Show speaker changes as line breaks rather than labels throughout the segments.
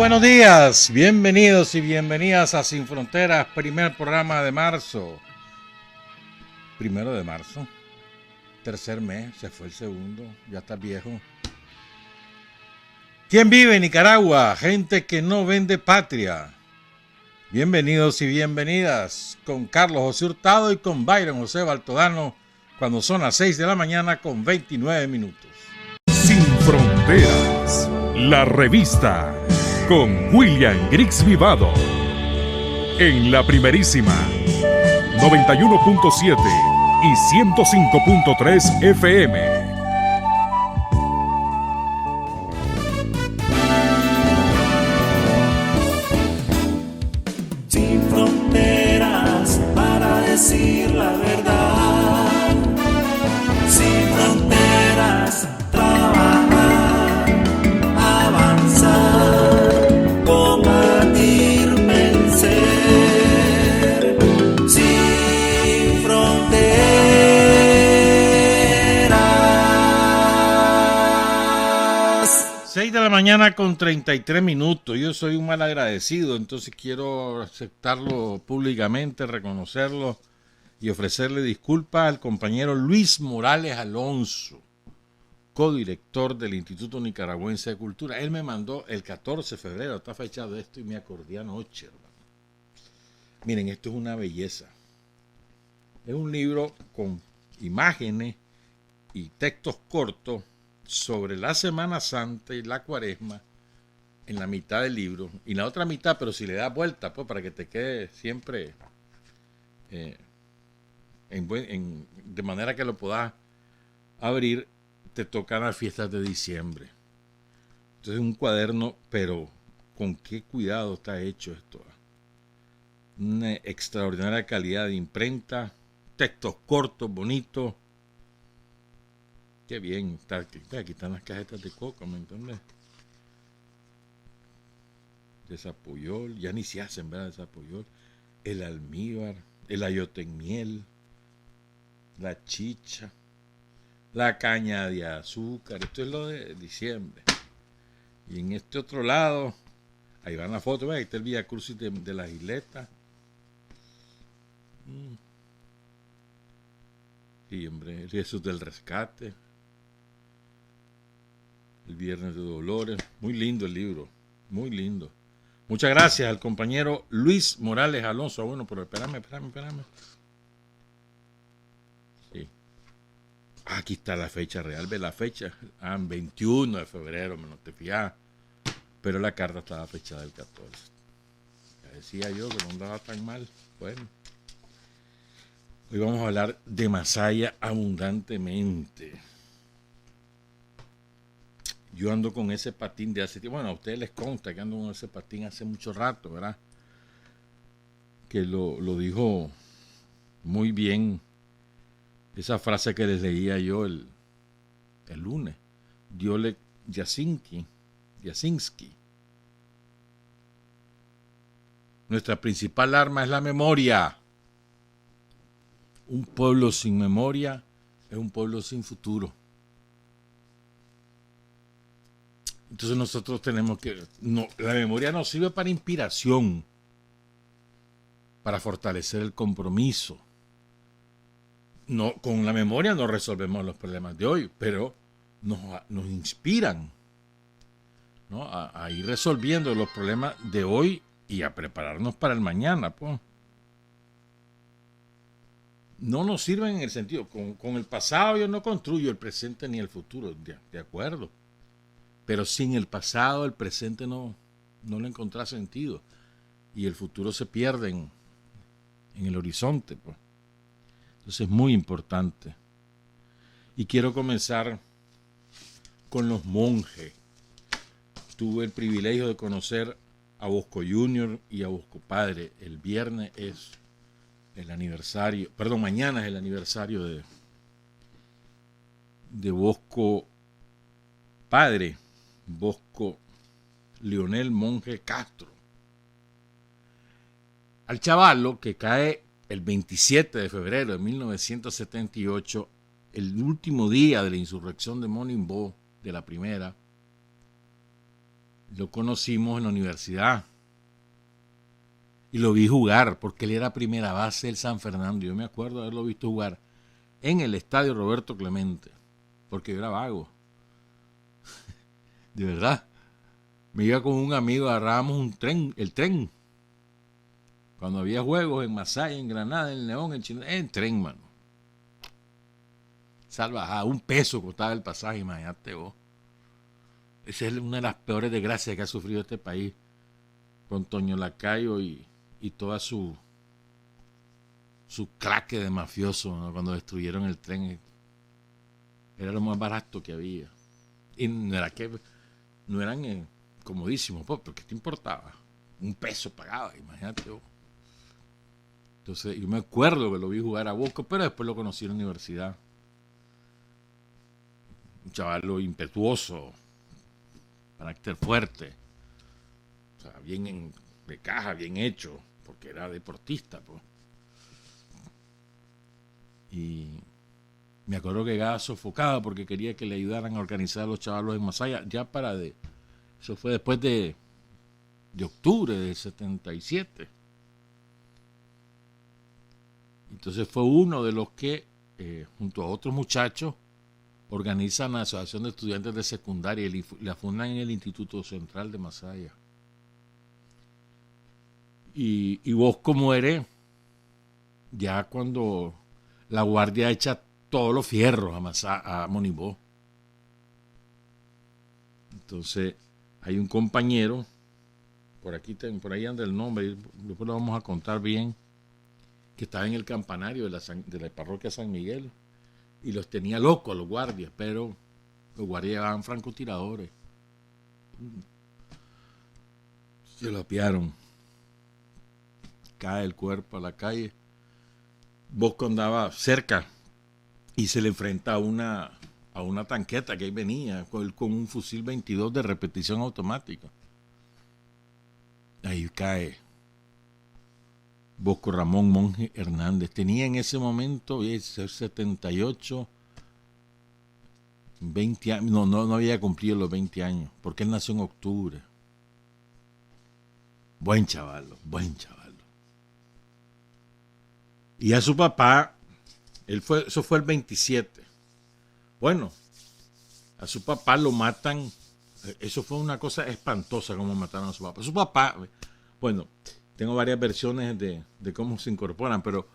buenos días, bienvenidos y bienvenidas a Sin Fronteras, primer programa de marzo. 1 de marzo, tercer mes, se fue el segundo, ya está viejo. ¿Quién vive en Nicaragua? Gente que no vende patria. Bienvenidos y bienvenidas con Carlos José Hurtado y con Byron José Baltodano cuando son las 6 de la mañana con 29 minutos.
Sin Fronteras, la revista con William Griggs Vivado en la primerísima 91.7 y 105.3 FM.
Sin fronteras para decir la verdad, sin fronteras trabajar, avanzar, combatir, vencer, sin fronteras.
6 de la mañana con 33 minutos. Yo soy un mal agradecido, entonces quiero aceptarlo públicamente, reconocerlo y ofrecerle disculpas al compañero Luis Morales Alonso, codirector del Instituto Nicaragüense de Cultura. Él me mandó el 14 de febrero, está fechado esto y me acordé anoche, hermano. Miren, esto es una belleza. Es un libro con imágenes y textos cortos sobre la Semana Santa y la Cuaresma en la mitad del libro. Y la otra mitad, pero si le das vuelta, pues, para que te quede siempre de manera que lo puedas abrir, te tocan las fiestas de diciembre. Entonces es un cuaderno, pero con qué cuidado está hecho esto. Una extraordinaria calidad de imprenta, textos cortos, bonitos. Qué bien, aquí están las cajetas de coca, ¿me entiendes? De Zapuyol, ya ni se hacen, ¿verdad? De Zapuyol, el almíbar, el ayote en miel, la chicha, la caña de azúcar. Esto es lo de diciembre. Y en este otro lado, ahí van las fotos, ahí está el Vía Crucis de las Isletas. Sí, hombre, el Jesús del Rescate, el Viernes de Dolores. Muy lindo el libro, muy lindo. Muchas gracias al compañero Luis Morales Alonso. Bueno, pero espérame. Sí. Aquí está la fecha real, ve la fecha. 21 de febrero, me no te fijas. Pero la carta estaba fechada el 14. Ya decía yo que no andaba tan mal. Bueno. Hoy vamos a hablar de Masaya abundantemente. Yo ando con ese patín de hace tiempo. Bueno, a ustedes les consta que ando con ese patín hace mucho rato, ¿verdad? Que lo dijo muy bien esa frase que les leía yo el lunes. Diole Jasinski. Nuestra principal arma es la memoria. Un pueblo sin memoria es un pueblo sin futuro. Entonces nosotros tenemos que... la memoria nos sirve para inspiración, para fortalecer el compromiso. No, con la memoria no resolvemos los problemas de hoy, pero nos inspiran, ¿no? a ir resolviendo los problemas de hoy y a prepararnos para el mañana, pues. No nos sirven en el sentido, con el pasado yo no construyo el presente ni el futuro, de acuerdo. Pero sin el pasado, el presente no le encontrará sentido. Y el futuro se pierde en el horizonte, pues. Entonces es muy importante. Y quiero comenzar con los monjes. Tuve el privilegio de conocer a Bosco Junior y a Bosco Padre. El viernes es el aniversario, mañana es el aniversario de Bosco Padre, Bosco Leonel Monje Castro. Al chavalo que cae el 27 de febrero de 1978, el último día de la insurrección de Monimbó, de la primera, lo conocimos en la universidad. Y lo vi jugar, porque él era primera base del San Fernando. Yo me acuerdo de haberlo visto jugar en el estadio Roberto Clemente, porque yo era vago. De verdad. Me iba con un amigo, agarrábamos el tren. Cuando había juegos en Masaya, en Granada, en León, en Chile, en tren, mano. Salvajada, $1 costaba el pasaje, imagínate vos. Esa es una de las peores desgracias que ha sufrido este país, con Toño Lacayo y toda su claque de mafioso, ¿no? Cuando destruyeron el tren. Era lo más barato que había. Y no eran comodísimos, pues, porque te importaba. $1 pagaba, imagínate vos. Entonces, yo me acuerdo que lo vi jugar a Bosco, pero después lo conocí en la universidad. Un chaval impetuoso, carácter fuerte, o sea, bien de caja, bien hecho, porque era deportista, pues. Y me acuerdo que llegaba sofocado porque quería que le ayudaran a organizar a los chavalos en Masaya, eso fue después de octubre del 77. Entonces fue uno de los que, junto a otros muchachos, organizan la Asociación de Estudiantes de Secundaria y la fundan en el Instituto Central de Masaya. Y Bosco muere ya cuando la guardia echa todos los fierros a Monibó. Entonces hay un compañero, por ahí anda el nombre, después lo vamos a contar bien, que estaba en el campanario de la parroquia San Miguel y los tenía locos los guardias, pero los guardias llevaban francotiradores. Se lo apiaron. Cae el cuerpo a la calle. Bosco andaba cerca y se le enfrenta a una tanqueta que ahí venía con un fusil 22 de repetición automática. Ahí cae Bosco Ramón Monje Hernández. Tenía en ese momento 78, 20 años. No había cumplido los 20 años, porque él nació en octubre. Buen chaval. Y a su papá, eso fue el 27. Bueno, a su papá lo matan. Eso fue una cosa espantosa como mataron a su papá. Su papá, bueno, tengo varias versiones de cómo se incorporan, pero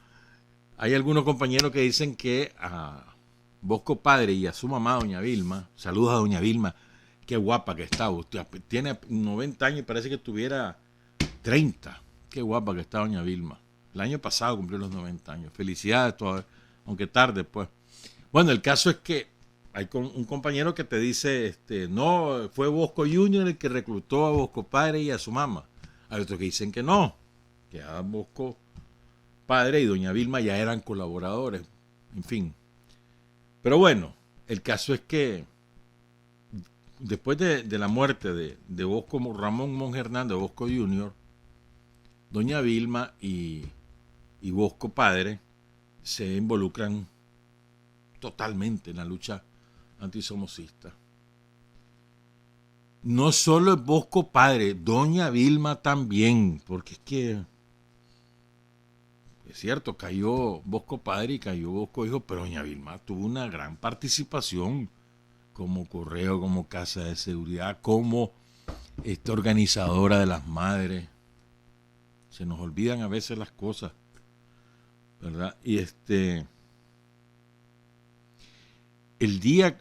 hay algunos compañeros que dicen que a Bosco padre y a su mamá, doña Vilma, saludos a doña Vilma, qué guapa que está. Usted tiene 90 años y parece que tuviera 30. Qué guapa que está doña Vilma. El año pasado cumplió los 90 años. Felicidades todavía, aunque tarde, pues. Bueno, el caso es que hay un compañero que te dice, no, fue Bosco Junior el que reclutó a Bosco padre y a su mamá. Hay otros que dicen que no, que a Bosco padre y doña Vilma ya eran colaboradores, en fin. Pero bueno, el caso es que después de la muerte de Bosco Ramón Monje Hernández, Bosco Junior, doña Vilma y Bosco padre se involucran totalmente en la lucha antisomocista. No solo es Bosco padre, doña Vilma también, porque es que es cierto, cayó Bosco padre y cayó Bosco hijo, pero doña Vilma tuvo una gran participación como correo, como casa de seguridad, como organizadora de las madres. Se nos olvidan a veces las cosas, ¿verdad? Y el día,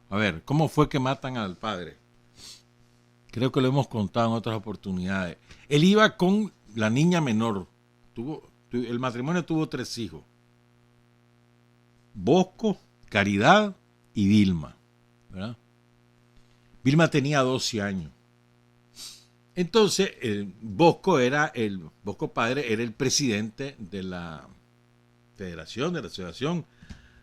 a ver, ¿cómo fue que matan al padre? Creo que lo hemos contado en otras oportunidades. Él iba con la niña menor. El matrimonio tuvo 3 hijos. Bosco, Caridad y Vilma, ¿verdad? Vilma tenía 12 años. Entonces, Bosco padre era el presidente de la federación, de la asociación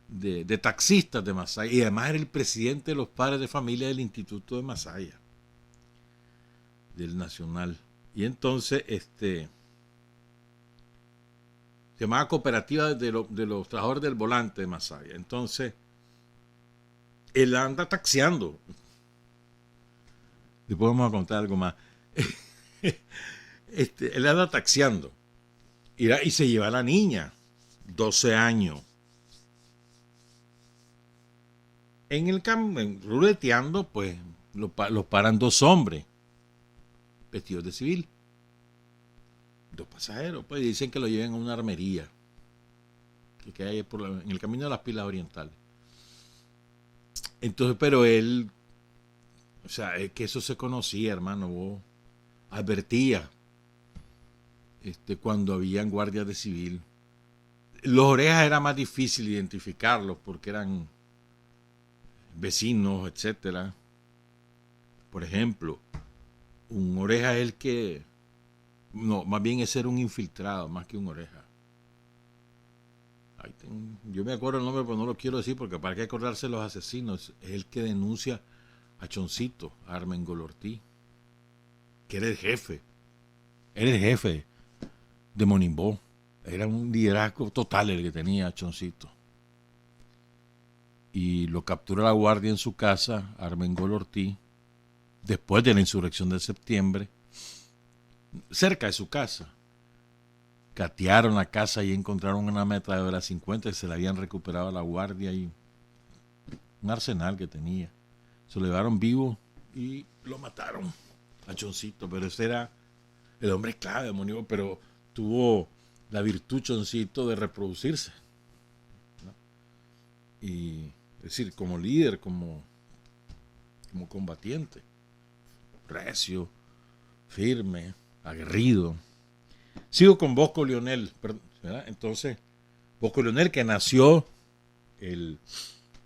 de taxistas de Masaya, y además era el presidente de los padres de familia del Instituto de Masaya, del Nacional. Y entonces, se llamaba Cooperativa de los Trabajadores del Volante de Masaya. Entonces, él anda taxiando. Después vamos a contar algo más. Él anda taxiando y se lleva a la niña, 12 años. En el ruleteando, pues, los paran dos hombres, vestidos de civil. Dos pasajeros, pues, dicen que lo lleven a una armería, que queda ahí en el camino de las Pilas Orientales. Entonces, pero él, o sea, es que eso se conocía, hermano, vos advertía cuando habían guardias de civil. Los Orejas era más difícil identificarlos porque eran vecinos, etcétera. Por ejemplo, un Oreja es el que, no, más bien es ser un infiltrado, más que un Oreja. Yo me acuerdo el nombre, pero no lo quiero decir porque para qué acordarse de los asesinos. Es el que denuncia a Choncito, a Armengol Ortiz, que era el jefe. Era el jefe de Monimbó. Era un liderazgo total el que tenía Choncito. Y lo captura la guardia en su casa, Armengol Ortiz, después de la insurrección de septiembre, cerca de su casa. Catearon la casa y encontraron una ametralladora 50 y se la habían recuperado a la guardia y un arsenal que tenía. Se lo llevaron vivo y lo mataron a Choncito, pero ese era el hombre clave de Monimbó, pero tuvo la virtud Choncito de reproducirse, ¿no? Y es decir, como líder, como combatiente, recio, firme, aguerrido. Sigo con Bosco Leonel, ¿verdad? Entonces, Bosco Leonel, que nació el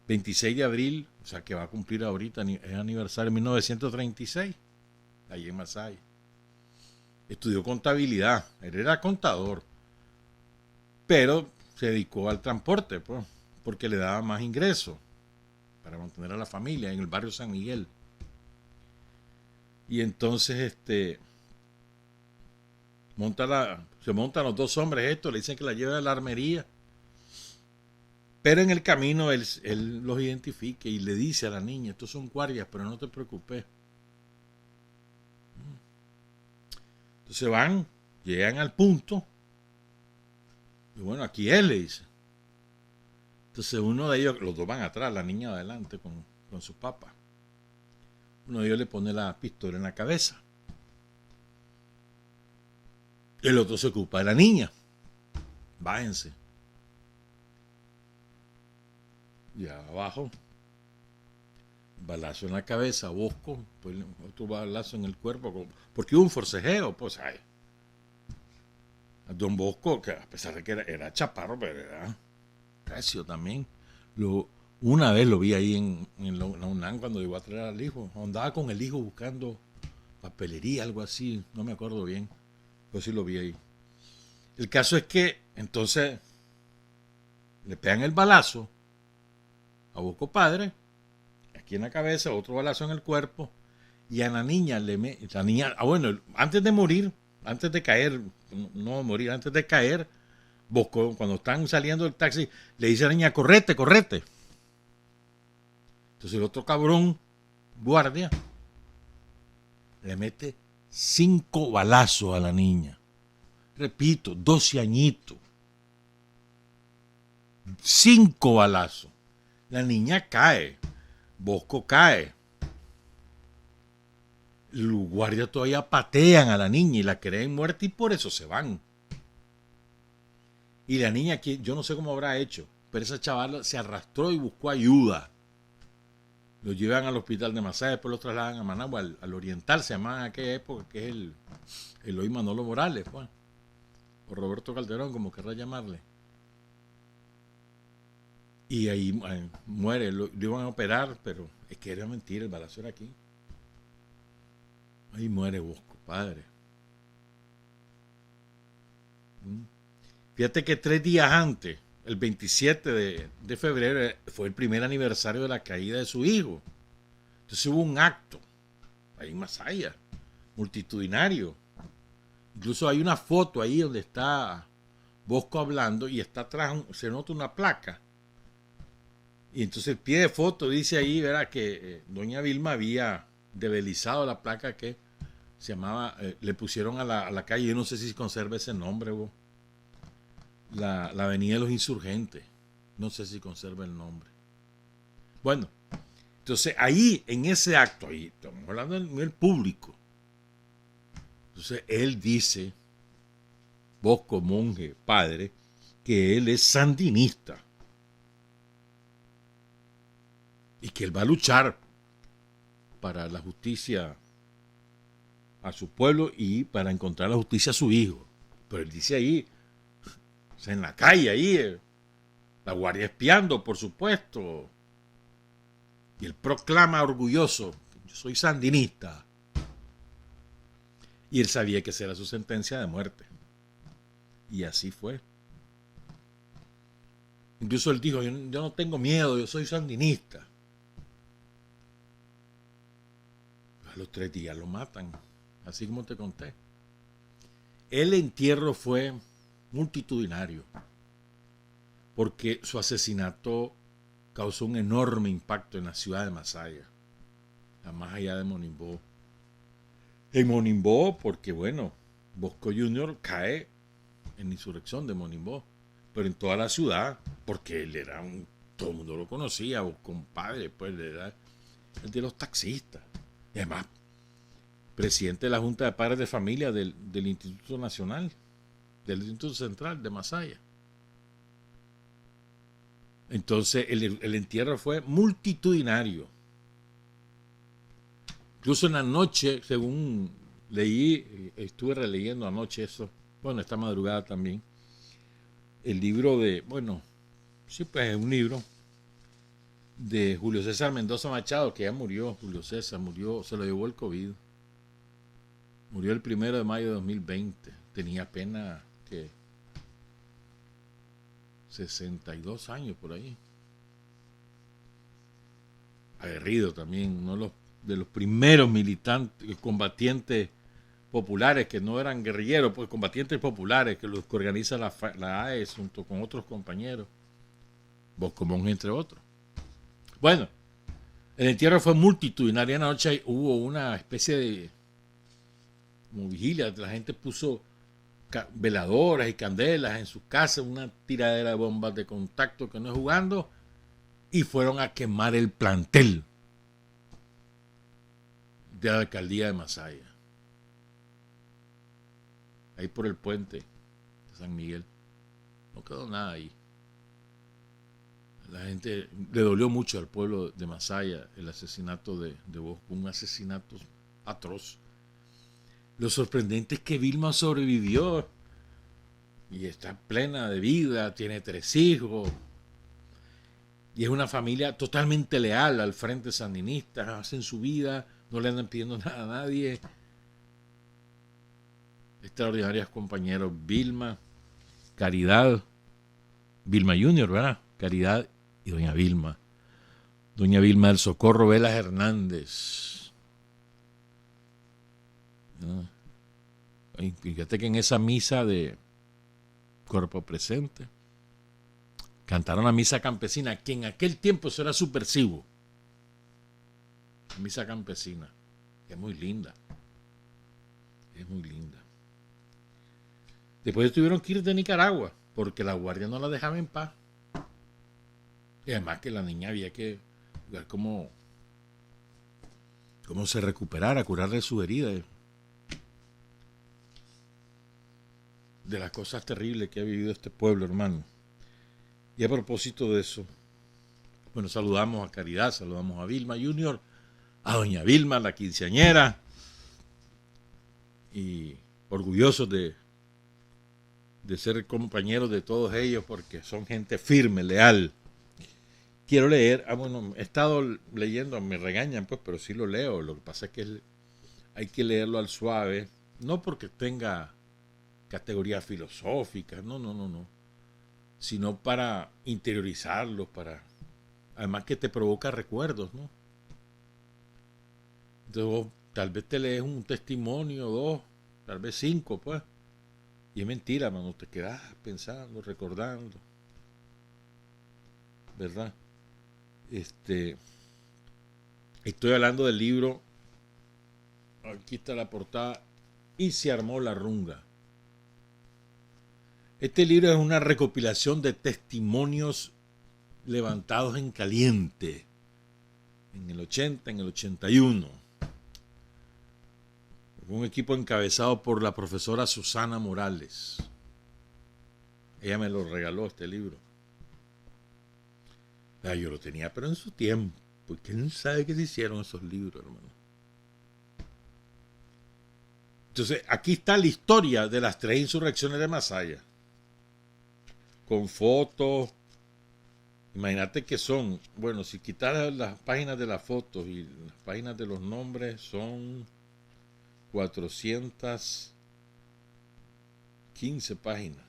26 de abril, o sea que va a cumplir ahorita, es aniversario de 1936, allí en Masaya. Estudió contabilidad, él era contador, pero se dedicó al transporte, pues, porque le daba más ingresos para mantener a la familia en el barrio San Miguel. Y entonces se montan los dos hombres le dicen que la lleva a la armería, pero en el camino él los identifica y le dice a la niña: estos son guardias, pero no te preocupes. Entonces llegan al punto y bueno, aquí él, le dice. Entonces uno de ellos, los dos van atrás, la niña adelante con su papá. Uno de ellos le pone la pistola en la cabeza. El otro se ocupa de la niña. Bájense. Y abajo, balazo en la cabeza, Bosco, pues otro balazo en el cuerpo, porque hubo un forcejeo, pues ay. Don Bosco, que a pesar de que era chaparro, pero era recio también. Una vez lo vi ahí en la UNAM cuando llegó a traer al hijo. Andaba con el hijo buscando papelería, algo así, no me acuerdo bien. Pero sí lo vi ahí. El caso es que entonces le pegan el balazo a Bosco padre, aquí en la cabeza, otro balazo en el cuerpo, y a la niña bueno, antes de morir, antes de caer, no morir, antes de caer, Bosco, cuando están saliendo del taxi, le dice a la niña: correte, correte. Entonces el otro cabrón, guardia, le mete 5 balazos a la niña. Repito, 12 añitos. 5 balazos. La niña cae. Bosco cae. Los guardias todavía patean a la niña y la creen muerta y por eso se van. Y la niña, yo no sé cómo habrá hecho, pero esa chavala se arrastró y buscó ayuda. Lo llevan al hospital de Masaya, después lo trasladan a Managua, al Oriental, se llamaba en aquella época, que es el hoy Manolo Morales, pues, o Roberto Calderón, como querrá llamarle. Y ahí muere, lo iban a operar, pero es que era mentira, el balazo era aquí. Ahí muere Bosco, padre. Fíjate que 3 días antes, el 27 de febrero, fue el primer aniversario de la caída de su hijo. Entonces hubo un acto ahí en Masaya, multitudinario. Incluso hay una foto ahí donde está Bosco hablando y está atrás, se nota una placa. Y entonces el pie de foto dice ahí, ¿verdad?, que doña Vilma había de la placa que se llamaba, le pusieron a la calle, yo no sé si conserva ese nombre, la Avenida de los Insurgentes, no sé si conserva el nombre. Bueno, entonces ahí, en ese acto, ahí estamos hablando del nivel público, entonces él dice, Bosco Monje, padre, que él es sandinista y que él va a luchar para la justicia a su pueblo y para encontrar la justicia a su hijo. Pero él dice ahí, o sea, en la calle, ahí, la guardia espiando, por supuesto. Y él proclama orgulloso, yo soy sandinista. Y él sabía que esa era su sentencia de muerte. Y así fue. Incluso él dijo, yo no tengo miedo, yo soy sandinista. A los 3 días lo matan, así como te conté. El entierro fue multitudinario, porque su asesinato causó un enorme impacto en la ciudad de Masaya, más allá de Monimbó. En Monimbó, porque bueno, Bosco Jr. cae en la insurrección de Monimbó, pero en toda la ciudad, porque él era todo el mundo lo conocía, o compadre, pues él era el de los taxistas. Y además, presidente de la Junta de Padres de Familia del Instituto Nacional, del Instituto Central de Masaya. Entonces, el entierro fue multitudinario. Incluso en la noche, según leí, estuve releyendo anoche eso, bueno, esta madrugada también, el libro de, bueno, sí, pues es un libro de Julio César Mendoza Machado, que ya murió. Julio César murió, se lo llevó el COVID. Murió el 1 de mayo de 2020. Tenía apenas, ¿qué? 62 años por ahí. Aguerrido también, uno de los primeros militantes, combatientes populares, que no eran guerrilleros, pues combatientes populares, que los que organiza la AES junto con otros compañeros. Bosco Monje, entre otros. Bueno, el entierro fue multitudinario. Anoche hubo una especie de como vigilia. La gente puso veladoras y candelas en sus casas, una tiradera de bombas de contacto que no es jugando, y fueron a quemar el plantel de la alcaldía de Masaya, ahí por el puente de San Miguel. No quedó nada ahí. La gente le dolió mucho al pueblo de Masaya el asesinato de Bosco, un asesinato atroz. Lo sorprendente es que Vilma sobrevivió y está plena de vida, tiene 3 hijos y es una familia totalmente leal al frente sandinista, hacen su vida, no le andan pidiendo nada a nadie. Extraordinarias compañeros, Vilma, Caridad, Vilma Junior, ¿verdad? Caridad y doña Vilma del Socorro Velas Hernández. Fíjate que en esa misa de cuerpo presente cantaron la misa campesina, que en aquel tiempo eso era subversivo. La misa campesina, que es muy linda. Es muy linda. Después tuvieron que ir de Nicaragua, porque la guardia no la dejaba en paz. Y además que la niña había que ver cómo se recuperara, curarle su herida. De las cosas terribles que ha vivido este pueblo, hermano. Y a propósito de eso, bueno, saludamos a Caridad, saludamos a Vilma Junior, a doña Vilma, la quinceañera, y orgullosos de ser compañeros de todos ellos, porque son gente firme, leal. Quiero leer, bueno, he estado leyendo, me regañan pues, pero sí lo leo. Lo que pasa es que hay que leerlo al suave, no porque tenga categorías filosóficas, no, sino para interiorizarlos, además que te provoca recuerdos, ¿no? Entonces vos, tal vez te lees un testimonio, 2, tal vez 5, pues, y es mentira, mano, te quedas pensando, recordando, ¿verdad? Estoy hablando del libro Aquí está la portada. Y se armó la runga. Este libro es una recopilación de testimonios levantados en caliente. En el 80, en el 81. Un equipo encabezado por la profesora Susana Morales. Ella me lo regaló, este libro. Yo lo tenía, pero en su tiempo. ¿Quién sabe qué se hicieron esos libros, hermano? Entonces, aquí está la historia de las 3 insurrecciones de Masaya. Con fotos. Imagínate que son, bueno, si quitas las páginas de las fotos y las páginas de los nombres, son 415 páginas.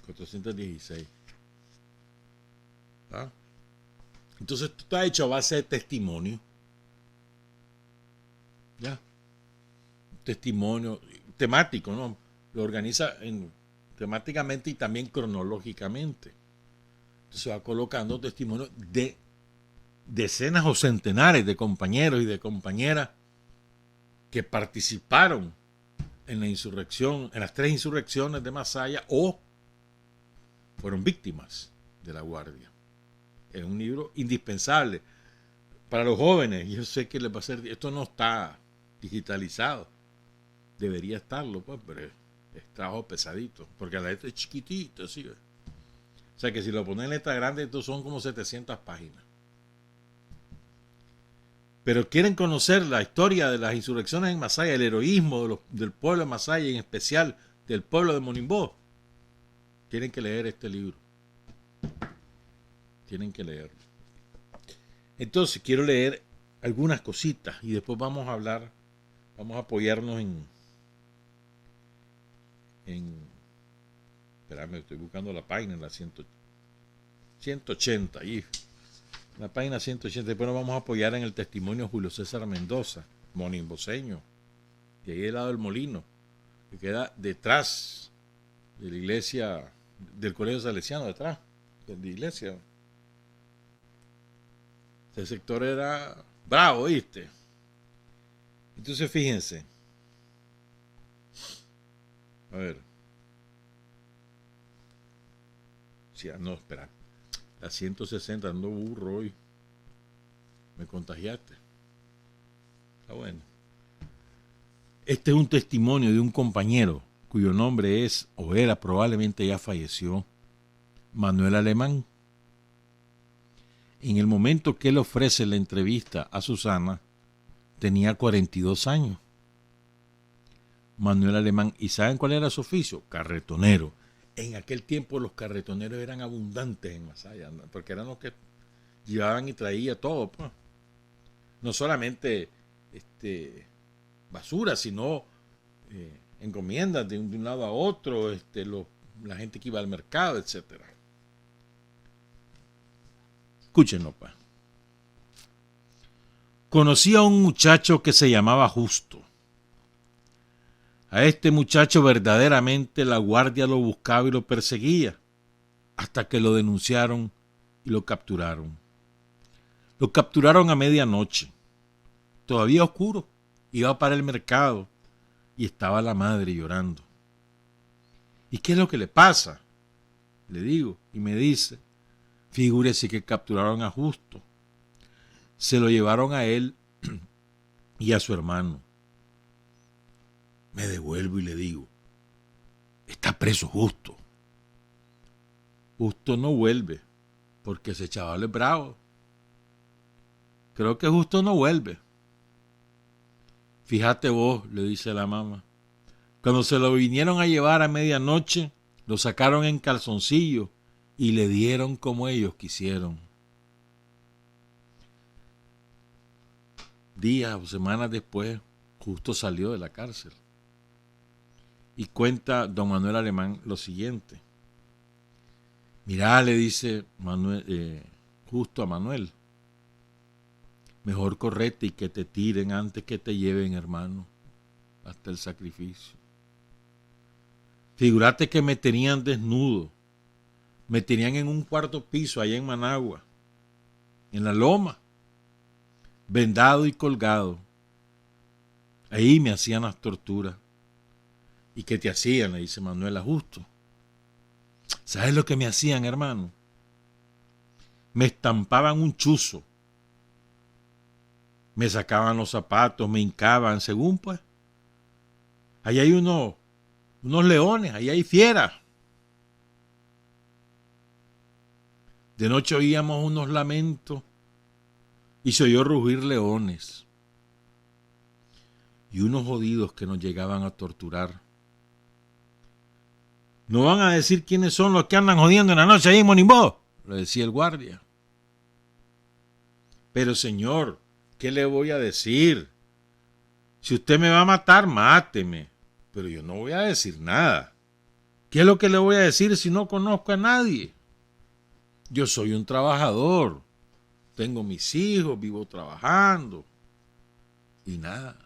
416. ¿Ah? Entonces, esto está hecho a base de testimonio. ¿Ya? Testimonio temático, ¿no? Lo organiza temáticamente y también cronológicamente. Entonces va colocando testimonios de decenas o centenares de compañeros y de compañeras que participaron en la insurrección, en las 3 insurrecciones de Masaya o fueron víctimas de la Guardia. Es un libro indispensable para los jóvenes. Yo sé que les va a ser, esto no está digitalizado. Debería estarlo, pues, pero es trabajo pesadito, porque la letra es chiquitita, ¿sí? O sea que si lo ponen en letra grande, estos son como 700 páginas. Pero quieren conocer la historia de las insurrecciones en Masaya, el heroísmo del pueblo de Masaya, y en especial del pueblo de Monimbó. Tienen que leer este libro. Tienen que leerlo. Entonces, quiero leer algunas cositas y después vamos a hablar, vamos a apoyarnos en espérame, estoy buscando la página, en la 180, y la página 180, después nos vamos a apoyar en el testimonio de Julio César Mendoza, monimboseño, de ahí del lado del molino, que queda detrás de la iglesia, del colegio salesiano, detrás de la iglesia. Ese sector era bravo, ¿viste? Entonces fíjense. A ver. Sí, no, espera. La 160, ando burro hoy. Me contagiaste. Está bueno. Este es un testimonio de un compañero cuyo nombre es, o era, probablemente ya falleció, Manuel Alemán. En el momento que él ofrece la entrevista a Susana, tenía 42 años. Manuel Alemán. ¿Y saben cuál era su oficio? Carretonero. En aquel tiempo los carretoneros eran abundantes en Masaya, ¿no? Porque eran los que llevaban y traían todo, pues. No solamente basura, sino encomiendas de un lado a otro, la gente que iba al mercado, etcétera. Escúchenlo, pues. Conocí a un muchacho que se llamaba Justo. A este muchacho verdaderamente la guardia lo buscaba y lo perseguía, hasta que lo denunciaron y lo capturaron. Lo capturaron a medianoche, todavía oscuro, iba para el mercado y estaba la madre llorando. ¿Y qué es lo que le pasa? Le digo, y me dice, figúrese que capturaron a Justo. Se lo llevaron a él y a su hermano. Me devuelvo y le digo, está preso Justo. Justo no vuelve, porque ese chaval es bravo. Creo que Justo no vuelve. Fíjate vos, le dice la mamá. Cuando se lo vinieron a llevar a medianoche, lo sacaron en calzoncillo y le dieron como ellos quisieron. Días o semanas después, Justo salió de la cárcel. Y cuenta don Manuel Alemán lo siguiente. Mirá, le dice Justo a Manuel. Mejor correte y que te tiren antes que te lleven, hermano, hasta el sacrificio. Figúrate que me tenían desnudo. Me tenían en un cuarto piso allá en Managua, en la loma, vendado y colgado. Ahí me hacían las torturas. ¿Y qué te hacían? Le dice Manuel Justo. ¿Sabes lo que me hacían, hermano? Me estampaban un chuzo. Me sacaban los zapatos, me hincaban, según pues. Ahí hay unos leones, ahí hay fieras. De noche oíamos unos lamentos y se oyó rugir leones. Y unos jodidos que nos llegaban a torturar. No van a decir quiénes son los que andan jodiendo en la noche ahí en Monimbó, lo decía el guardia. Pero señor, ¿qué le voy a decir? Si usted me va a matar, máteme. Pero yo no voy a decir nada. ¿Qué es lo que le voy a decir si no conozco a nadie? Yo soy un trabajador. Tengo mis hijos, vivo trabajando. Y nada.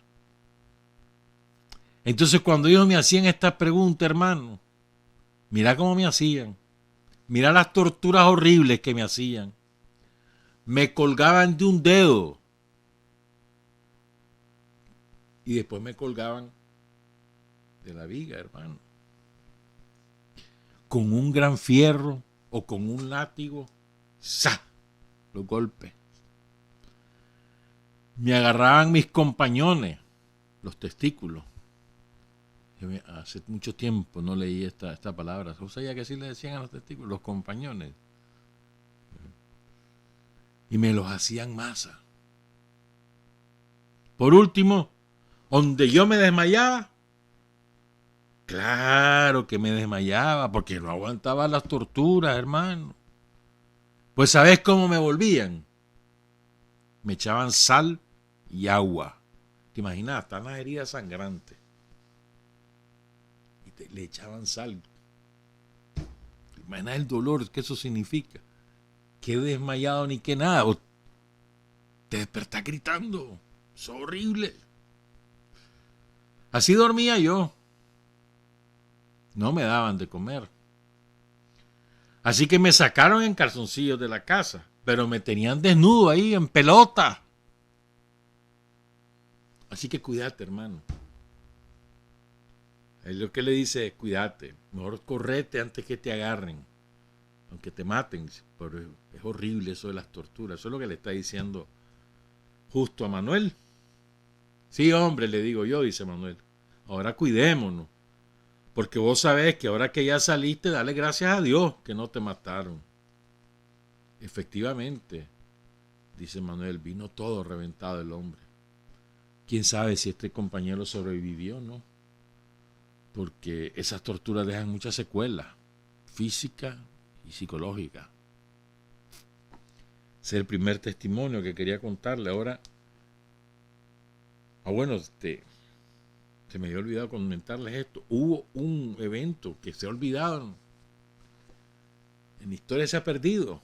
Entonces cuando ellos me hacían esta pregunta, hermano, mira cómo me hacían. Mira las torturas horribles que me hacían. Me colgaban de un dedo. Y después me colgaban de la viga, hermano. Con un gran fierro o con un látigo. ¡Sa! Los golpes. Me agarraban mis compañones, los testículos. Hace mucho tiempo no leí esta palabra. ¿Usted sabía que sí le decían a los testículos? Los compañones. Y me los hacían masa. Por último, donde yo me desmayaba, claro que me desmayaba, porque no aguantaba las torturas, hermano. Pues ¿sabes cómo me volvían? Me echaban sal y agua. ¿Te imaginas? Están las heridas sangrantes. Y le echaban sal. ¿Te imaginas el dolor que eso significa? Que desmayado ni que nada. O te despertás gritando. Es horrible. Así dormía yo. No me daban de comer. Así que me sacaron en calzoncillos de la casa, pero me tenían desnudo ahí en pelota. Así que cuídate, hermano. Es lo que le dice, cuídate. Mejor correte antes que te agarren. Aunque te maten. Pero es horrible eso de las torturas. Eso es lo que le está diciendo Justo a Manuel. Sí, hombre, le digo yo, dice Manuel. Ahora cuidémonos. Porque vos sabés que ahora que ya saliste, dale gracias a Dios que no te mataron. Efectivamente, dice Manuel, vino todo reventado el hombre. ¿Quién sabe si este compañero sobrevivió o no? Porque esas torturas dejan muchas secuelas, físicas y psicológicas. Ese es el primer testimonio que quería contarle. Ahora, bueno, se me había olvidado comentarles esto. Hubo un evento que se ha olvidado. En la historia se ha perdido.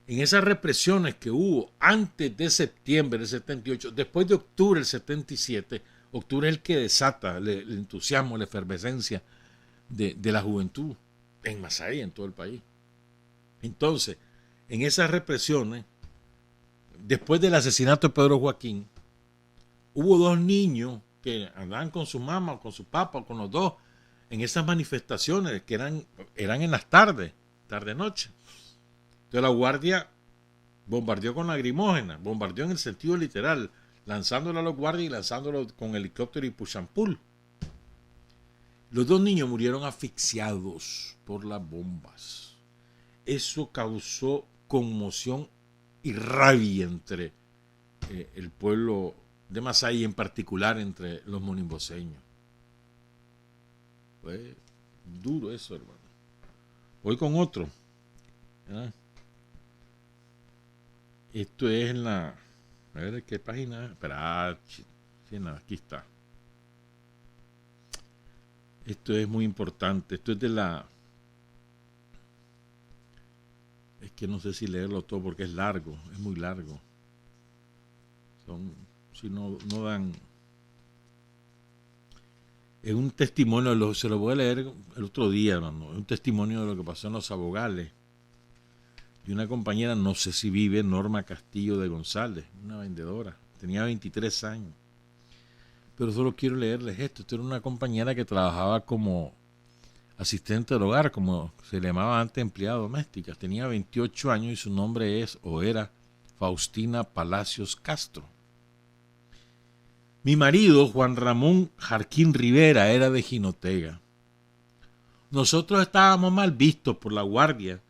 En esas represiones que hubo antes de septiembre del 78, después de octubre del 77, octubre es el que desata el entusiasmo, la efervescencia de la juventud en Masaya y en todo el país. Entonces, en esas represiones, después del asesinato de Pedro Joaquín, hubo dos niños que andaban con su mamá o con su papá o con los dos en esas manifestaciones que eran en las tardes, tarde-noche. Entonces la guardia bombardeó con lagrimógena, bombardeó en el sentido literal, lanzándolo a los guardias y lanzándolo con helicóptero y push-and-pull. Los dos niños murieron asfixiados por las bombas. Eso causó conmoción y rabia entre el pueblo de Masaya y en particular entre los monimboseños. Fue duro eso, hermano. Voy con otro. ¿Verdad? Esto es en la... A ver, ¿qué página? Espera, sí, no, aquí está. Esto es muy importante. Esto es de la... Es que no sé si leerlo todo porque es largo, es muy largo. Si no dan... Es un testimonio, se lo voy a leer el otro día, hermano. Es un testimonio de lo que pasó en Los Abogales. Y una compañera, no sé si vive, Norma Castillo de González, una vendedora. Tenía 23 años. pero solo quiero leerles esto. Esto era una compañera que trabajaba como asistente del hogar, como se le llamaba antes, empleada doméstica. Tenía 28 años y su nombre es o era Faustina Palacios Castro. Mi marido, Juan Ramón Jarquín Rivera, era de Jinotega. Nosotros estábamos mal vistos por la guardia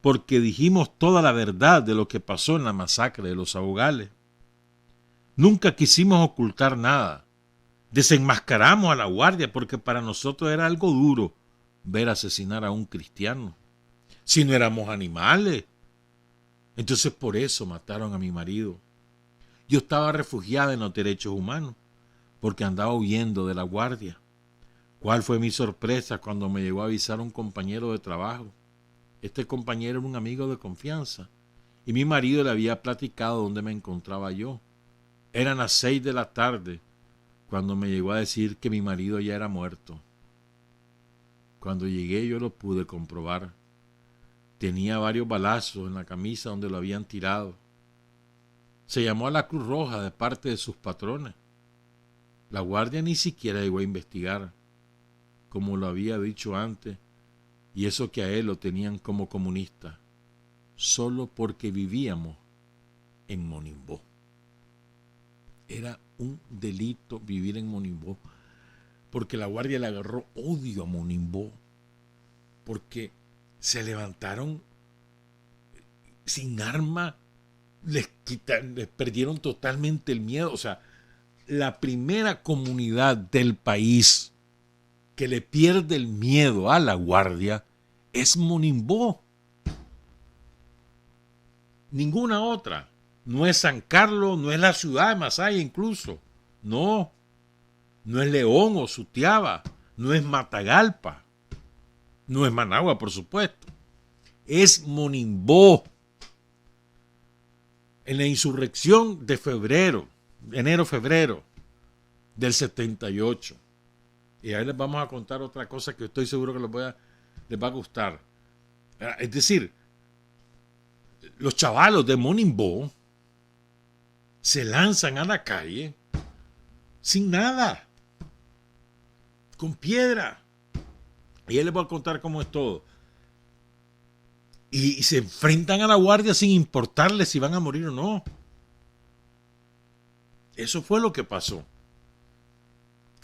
porque dijimos toda la verdad de lo que pasó en la masacre de los Saugales. Nunca quisimos ocultar nada. Desenmascaramos a la guardia porque para nosotros era algo duro ver asesinar a un cristiano. Si no éramos animales. Entonces por eso mataron a mi marido. Yo estaba refugiada en los derechos humanos porque andaba huyendo de la guardia. ¿Cuál fue mi sorpresa cuando me llegó a avisar un compañero de trabajo? Este compañero era un amigo de confianza y mi marido le había platicado dónde me encontraba yo. Eran las 6 de la tarde cuando me llegó a decir que mi marido ya era muerto. Cuando llegué yo lo pude comprobar. Tenía varios balazos en la camisa donde lo habían tirado. Se llamó a la Cruz Roja de parte de sus patrones. La guardia ni siquiera llegó a investigar, como lo había dicho antes, y eso que a él lo tenían como comunista, solo porque vivíamos en Monimbó. Era un delito vivir en Monimbó, porque la guardia le agarró odio a Monimbó, porque se levantaron sin arma, les perdieron totalmente el miedo. O sea, la primera comunidad del país que le pierde el miedo a la guardia es Monimbó. Ninguna otra. No es San Carlos, no es la ciudad de Masaya incluso. No. No es León o Sutiaba. No es Matagalpa. No es Managua, por supuesto. Es Monimbó. En la insurrección de enero-febrero del 78. Y ahí les vamos a contar otra cosa que estoy seguro que les va a gustar. Es decir, los chavalos de Monimbó se lanzan a la calle sin nada, con piedra. Y ahí les voy a contar cómo es todo. Y se enfrentan a la guardia sin importarles si van a morir o no. Eso fue lo que pasó.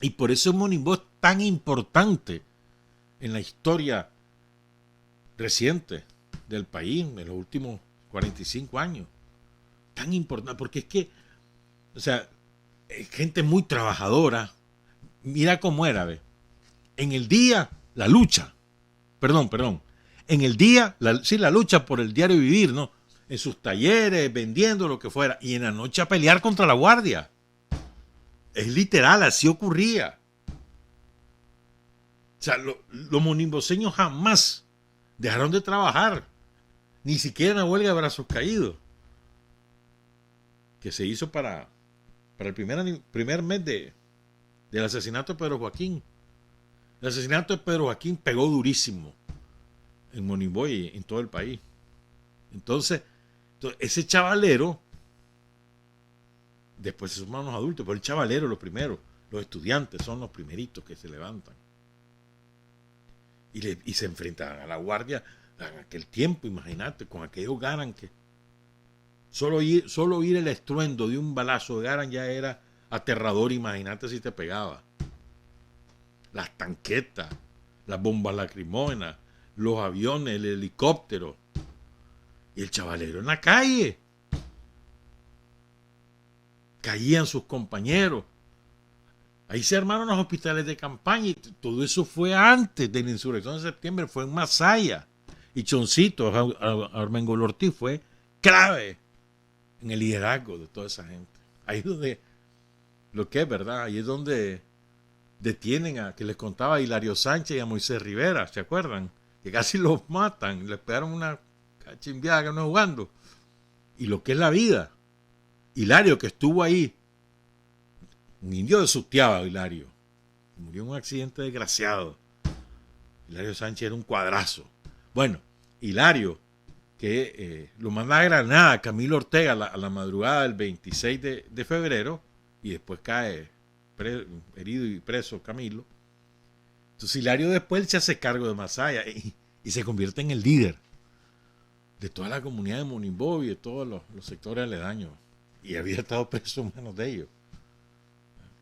Y por eso Monimbó es tan importante en la historia reciente del país, en los últimos 45 años. Tan importante, porque es que, o sea, gente muy trabajadora. Mira cómo era, ¿ve? En el día, la lucha. Perdón. En el día, la lucha por el diario vivir, ¿no? En sus talleres, vendiendo lo que fuera. Y en la noche a pelear contra la guardia. Es literal, así ocurría. O sea, los monimboseños jamás dejaron de trabajar. Ni siquiera en la huelga de brazos caídos. Que se hizo para el primer mes del asesinato de Pedro Joaquín. El asesinato de Pedro Joaquín pegó durísimo en Monimbó y en todo el país. Entonces ese chavalero, después se suman los adultos, pero el chavalero los primeros, los estudiantes son los primeritos que se levantan. Y se enfrentan a la guardia en aquel tiempo, imagínate, con aquellos Garan que solo oír el estruendo de un balazo de Garan ya era aterrador, imagínate si te pegaba. Las tanquetas, las bombas lacrimógenas, los aviones, el helicóptero. Y el chavalero en la calle. Caían sus compañeros. Ahí se armaron los hospitales de campaña y todo eso fue antes de la insurrección de septiembre, fue en Masaya. Y Choncito, Armengol Ortiz, fue clave en el liderazgo de toda esa gente. Ahí es donde, lo que es verdad, ahí es donde detienen a, que les contaba, a Hilario Sánchez y a Moisés Rivera, ¿se acuerdan? Que casi los matan, les pegaron una cachimbiada que no jugando. Y lo que es la vida. Hilario, que estuvo ahí, un indio de Sutiaba, Hilario, murió en un accidente desgraciado. Hilario Sánchez era un cuadrazo. Bueno, Hilario, que lo manda a Granada, Camilo Ortega, a la madrugada del 26 de febrero, y después cae herido y preso Camilo. Entonces Hilario después se hace cargo de Masaya y se convierte en el líder de toda la comunidad de Monimbó y de todos los sectores aledaños. Y había estado preso en manos de ellos.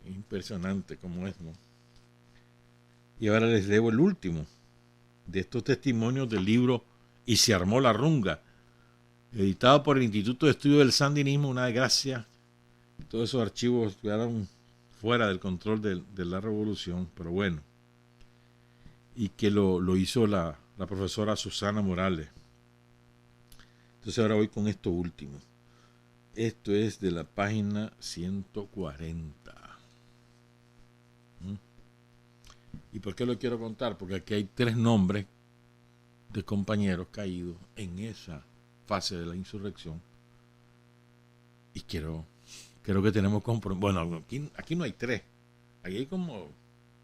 Impresionante como es, ¿no? Y ahora les debo el último de estos testimonios del libro Y se armó la runga, editado por el Instituto de Estudio del Sandinismo, una desgracia. Todos esos archivos quedaron fuera del control de la revolución, pero bueno. Y que lo hizo la profesora Susana Morales. Entonces ahora voy con esto último. Esto es de la página 140. ¿Y por qué lo quiero contar? Porque aquí hay 3 nombres de compañeros caídos en esa fase de la insurrección. Y creo que tenemos compromiso. Bueno, aquí no hay 3. Aquí hay como,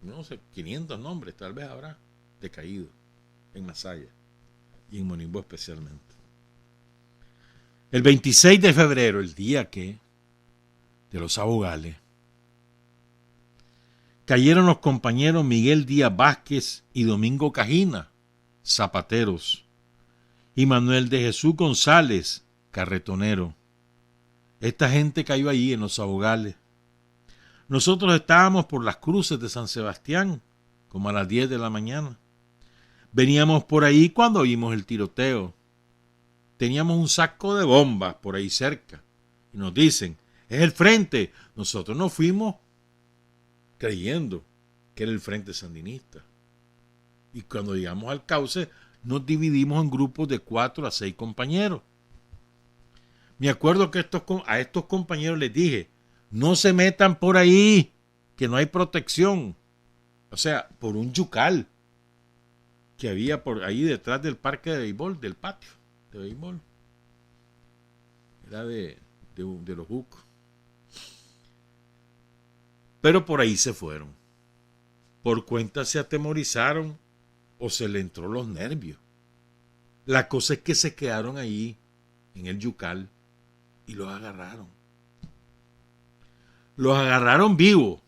no sé, 500 nombres tal vez habrá de caídos en Masaya y en Monimbó especialmente. El 26 de febrero, el día de los abogales, cayeron los compañeros Miguel Díaz Vázquez y Domingo Cajina, zapateros, y Manuel de Jesús González, carretonero. Esta gente cayó allí en los abogales. Nosotros estábamos por las cruces de San Sebastián, como a las 10 de la mañana. Veníamos por ahí cuando oímos el tiroteo. Teníamos un saco de bombas por ahí cerca. Y nos dicen, es el frente. Nosotros nos fuimos creyendo que era el frente sandinista. Y cuando llegamos al cauce, nos dividimos en grupos de 4 a 6 compañeros. Me acuerdo que a estos compañeros les dije, no se metan por ahí, que no hay protección. O sea, por un yucal que había por ahí detrás del parque de béisbol, del patio de béisbol. Era de los Jucos. Pero por ahí se fueron. Por cuenta se atemorizaron o se le entró los nervios. La cosa es que se quedaron ahí en el yucal y los agarraron. Los agarraron vivos.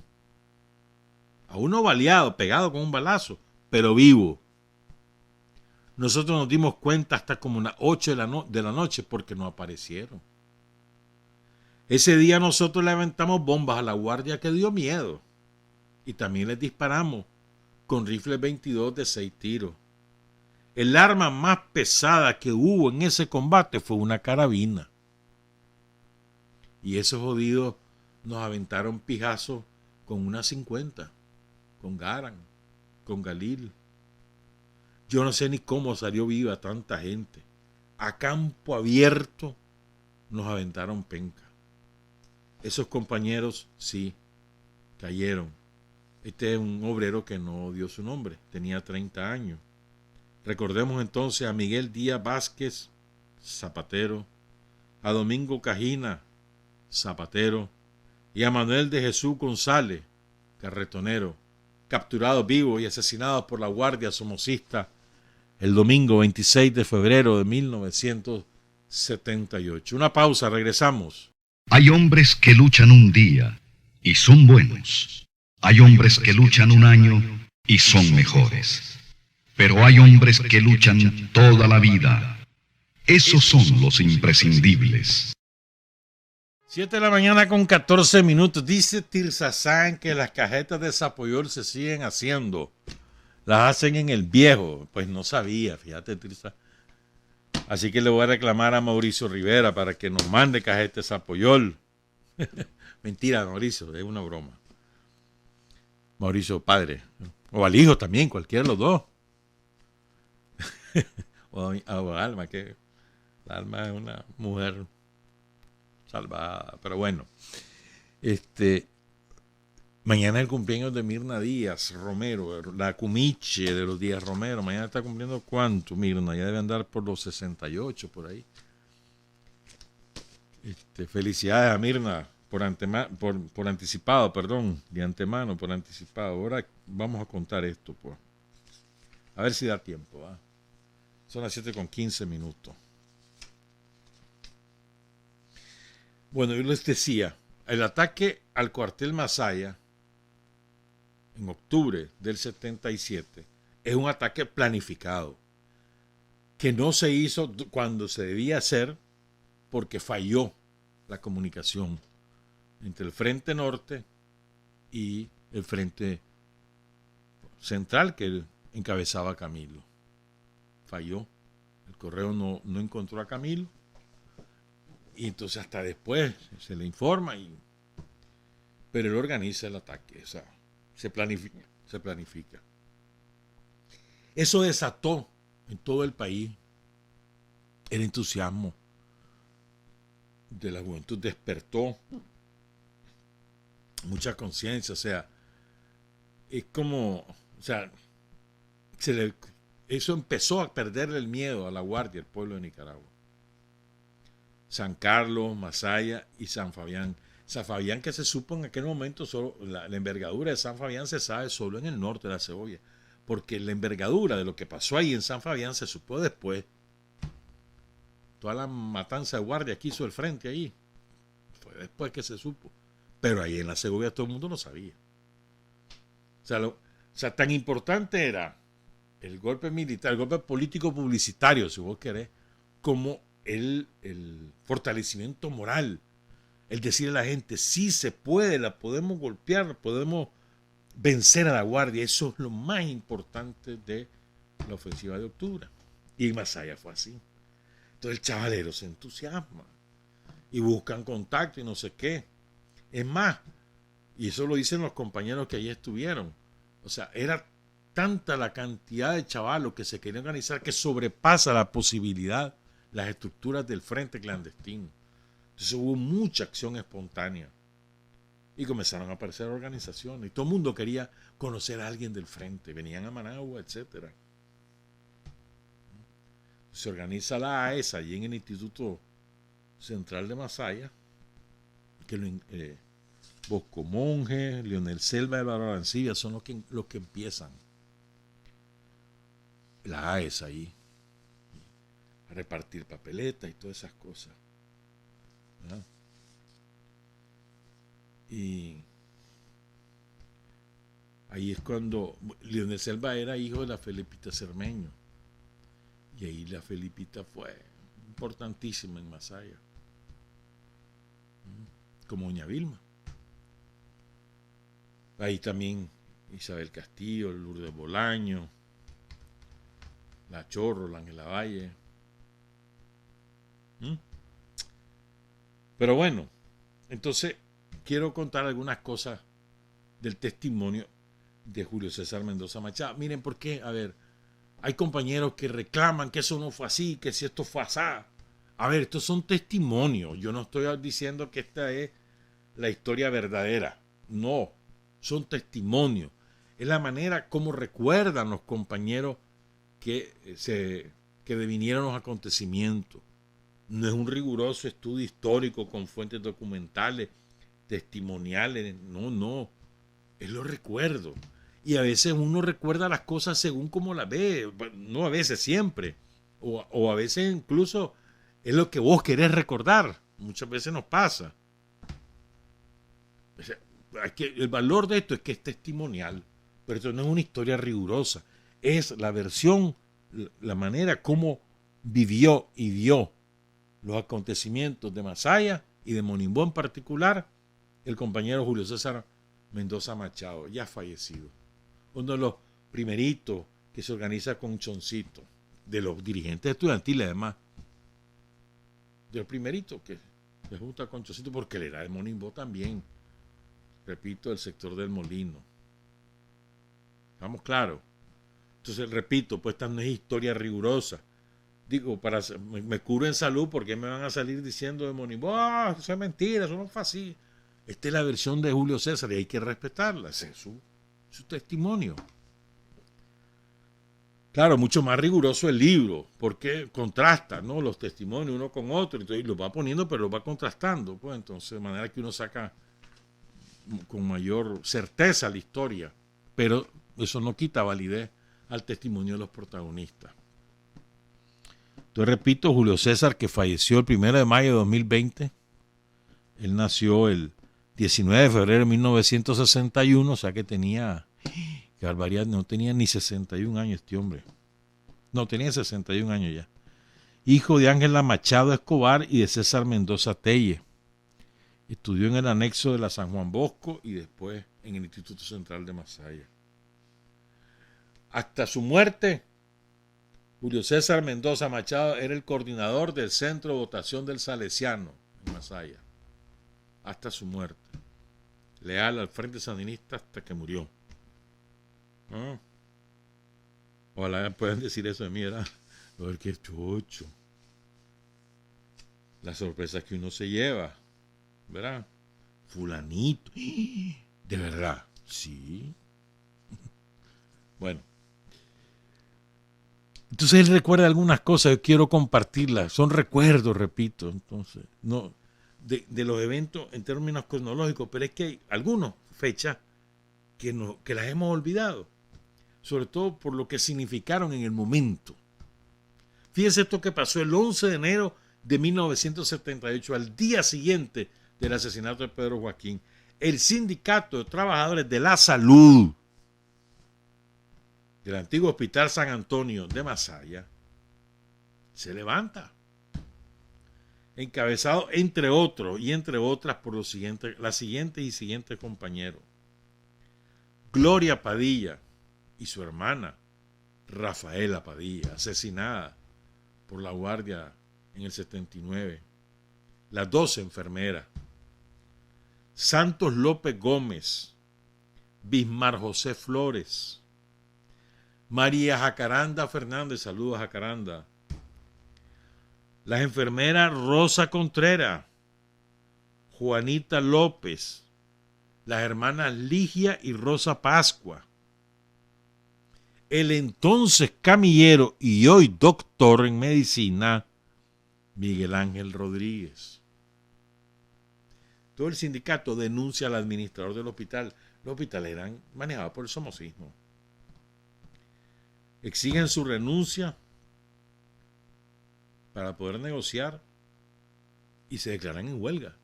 A uno baleado, pegado con un balazo, pero vivo. Nosotros nos dimos cuenta hasta como las 8 de la noche porque no aparecieron. Ese día nosotros le aventamos bombas a la guardia que dio miedo. Y también les disparamos con rifles 22 de 6 tiros. El arma más pesada que hubo en ese combate fue una carabina. Y esos jodidos nos aventaron pijazos con una 50, con Garan, con Galil. Yo no sé ni cómo salió viva tanta gente. A campo abierto nos aventaron penca. Esos compañeros, sí, cayeron. Este es un obrero que no dio su nombre, tenía 30 años. Recordemos entonces a Miguel Díaz Vázquez, zapatero, a Domingo Cajina, zapatero, y a Manuel de Jesús González, carretonero, capturados vivos y asesinados por la Guardia Somocista el domingo 26 de febrero de 1978. Una pausa, regresamos.
Hay hombres que luchan un día y son buenos. Hay hombres que luchan un año y son mejores. Pero hay hombres que luchan toda la vida. Esos son los imprescindibles.
7 de la mañana con 14 minutos. Dice Tirsa San que las cajetas de Zapoyol se siguen haciendo. Las hacen en el viejo. Pues no sabía, fíjate, Tirsa. Así que le voy a reclamar a Mauricio Rivera para que nos mande cajetas de Zapoyol. Mentira, Mauricio, es una broma. Mauricio, padre. O al hijo también, cualquiera de los dos. o a Alma, que Alma es una mujer salvada. Pero bueno, mañana es el cumpleaños de Mirna Díaz Romero, la cumiche de los Díaz Romero. Mañana está cumpliendo ¿cuánto, Mirna? Ya debe andar por los 68, por ahí. Felicidades a Mirna por anticipado, perdón, de antemano, por anticipado. Ahora vamos a contar esto, pues. A ver si da tiempo, ¿va? Son las 7:15. Bueno, yo les decía, el ataque al cuartel Masaya en octubre del 77, es un ataque planificado, que no se hizo cuando se debía hacer porque falló la comunicación entre el Frente Norte y el Frente Central que encabezaba Camilo. Falló. El correo no encontró a Camilo y entonces hasta después se le informa, pero él organiza el ataque. O sea, se planifica. Eso desató en todo el país el entusiasmo de la juventud, despertó mucha conciencia. O sea, es como, o sea, eso empezó a perderle el miedo a la Guardia, el pueblo de Nicaragua. San Carlos, Masaya y San Fabián. San Fabián, que se supo en aquel momento, solo la envergadura de San Fabián se sabe solo en el norte de la Cebolla, porque la envergadura de lo que pasó ahí en San Fabián se supo después. Toda la matanza de guardia que hizo el frente ahí fue después que se supo, pero ahí en la Segovia todo el mundo lo sabía. O sea, tan importante era el golpe militar, el golpe político publicitario, si vos querés, como el fortalecimiento moral, el decirle a la gente, sí se puede, la podemos golpear, podemos vencer a la Guardia. Eso es lo más importante de la ofensiva de octubre. Y en Masaya fue así. Entonces el chavalero se entusiasma y buscan contacto y no sé qué. Es más, y eso lo dicen los compañeros que allí estuvieron, o sea, era tanta la cantidad de chavalos que se querían organizar que sobrepasa la posibilidad, las estructuras del frente clandestino. Entonces hubo mucha acción espontánea y comenzaron a aparecer organizaciones y todo el mundo quería conocer a alguien del frente, venían a Managua, etcétera. Se organiza la AES allí en el Instituto Central de Masaya, que Bosco Monge, Leonel Selva de la Arancibia son los que empiezan la AES ahí, a repartir papeletas y todas esas cosas, ¿verdad? Y ahí es cuando Leonel Selva era hijo de la Felipita Cermeño, y ahí la Felipita fue importantísima en Masaya, como doña Vilma. Ahí también Isabel Castillo, Lourdes Bolaño, la Chorro, la Ángela Valle. Pero bueno, entonces quiero contar algunas cosas del testimonio de Julio César Mendoza Machado. Miren por qué, a ver, hay compañeros que reclaman que eso no fue así, que si esto fue así. A ver, estos son testimonios. Yo no estoy diciendo que esta es la historia verdadera. No, son testimonios. Es la manera como recuerdan los compañeros que devinieron los acontecimientos. No es un riguroso estudio histórico con fuentes documentales, testimoniales. No. Es lo recuerdo. Y a veces uno recuerda las cosas según como las ve. No a veces, siempre. O a veces incluso es lo que vos querés recordar. Muchas veces nos pasa. O sea, el valor de esto es que es testimonial. Pero esto no es una historia rigurosa. Es la versión, la manera como vivió y vio los acontecimientos de Masaya y de Monimbó en particular, el compañero Julio César Mendoza Machado, ya fallecido. Uno de los primeritos que se organiza con Choncito, de los dirigentes estudiantiles además, de los primeritos que se junta con Choncito, porque él era de Monimbó también, repito, del sector del Molino. ¿Estamos claros? Entonces, repito, pues esta no es historia rigurosa. Digo, me curo en salud, porque me van a salir diciendo de Monimbó, eso es mentira, eso no fue así. Esta es la versión de Julio César y hay que respetarla, ese es su testimonio. Claro, mucho más riguroso el libro, porque contrasta, ¿no?, los testimonios uno con otro, entonces los va poniendo, pero los va contrastando, pues entonces de manera que uno saca con mayor certeza la historia, pero eso no quita validez al testimonio de los protagonistas. Entonces repito, Julio César, que falleció el 1 de mayo de 2020, él nació el 19 de febrero de 1961, o sea que tenía Qué barbaridad, no tenía ni 61 años este hombre. No, tenía 61 años ya. Hijo de Ángela Machado Escobar y de César Mendoza Telle. Estudió en el anexo de la San Juan Bosco y después en el Instituto Central de Masaya. Hasta su muerte, Julio César Mendoza Machado era el coordinador del Centro de Votación del Salesiano en Masaya. Hasta su muerte. Leal al Frente Sandinista hasta que murió. ¿No? Ojalá puedan decir eso de mí, ¿verdad? A ver qué chocho. Las sorpresas que uno se lleva, ¿verdad? Fulanito. ¿De verdad? Sí. Bueno. Entonces él recuerda algunas cosas, yo quiero compartirlas. Son recuerdos, repito. Entonces, no de los eventos en términos cronológicos, pero es que hay algunas fechas que las hemos olvidado. Sobre todo por lo que significaron en el momento. Fíjese esto que pasó el 11 de enero de 1978, al día siguiente del asesinato de Pedro Joaquín. El Sindicato de Trabajadores de la Salud del antiguo Hospital San Antonio de Masaya se levanta, encabezado entre otros y entre otras por los siguientes compañeros: Gloria Padilla y su hermana Rafaela Padilla, asesinada por la Guardia en el 79. Las 12 enfermeras. Santos López Gómez, Bismar José Flores, María Jacaranda Fernández, saludos a Jacaranda. Las enfermeras Rosa Contreras, Juanita López, las hermanas Ligia y Rosa Pascua, el entonces camillero y hoy doctor en medicina Miguel Ángel Rodríguez. Todo el sindicato denuncia al administrador del hospital. Los hospitales eran manejados por el somocismo. Exigen su renuncia para poder negociar y se declaran en huelga.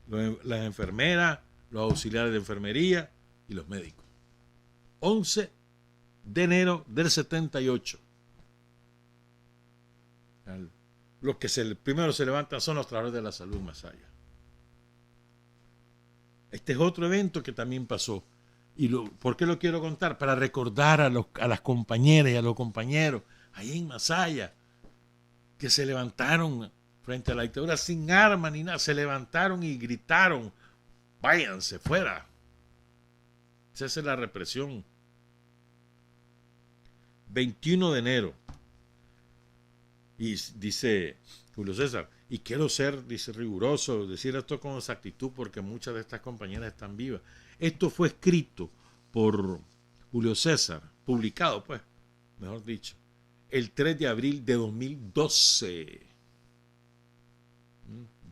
Las enfermeras, los auxiliares de enfermería y los médicos. 11 de enero del 78. Los que primero se levantan son los trabajadores de la salud Masaya. Este es otro evento que también pasó. ¿Por qué lo quiero contar? Para recordar a las compañeras y a los compañeros ahí en Masaya que se levantaron frente a la dictadura sin armas ni nada. Se levantaron y gritaron: váyanse fuera. Esa es la represión. 21 de enero. Y dice Julio César, y quiero ser, dice, riguroso, decir esto con exactitud porque muchas de estas compañeras están vivas. Esto fue escrito por Julio César, publicado, pues, mejor dicho, el 3 de abril de 2012. Es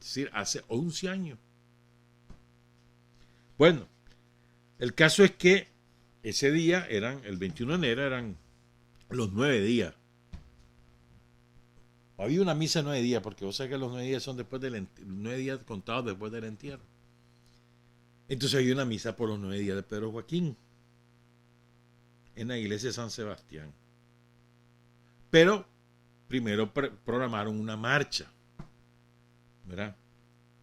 decir, hace 11 años. Bueno, el caso es que ese día el 21 de enero eran los 9 días. Había una misa de 9 días, porque vos sabés que los 9 días son 9 días contados después del entierro. Entonces había una misa por los 9 días de Pedro Joaquín en la iglesia de San Sebastián. Pero primero programaron una marcha, ¿verdad?,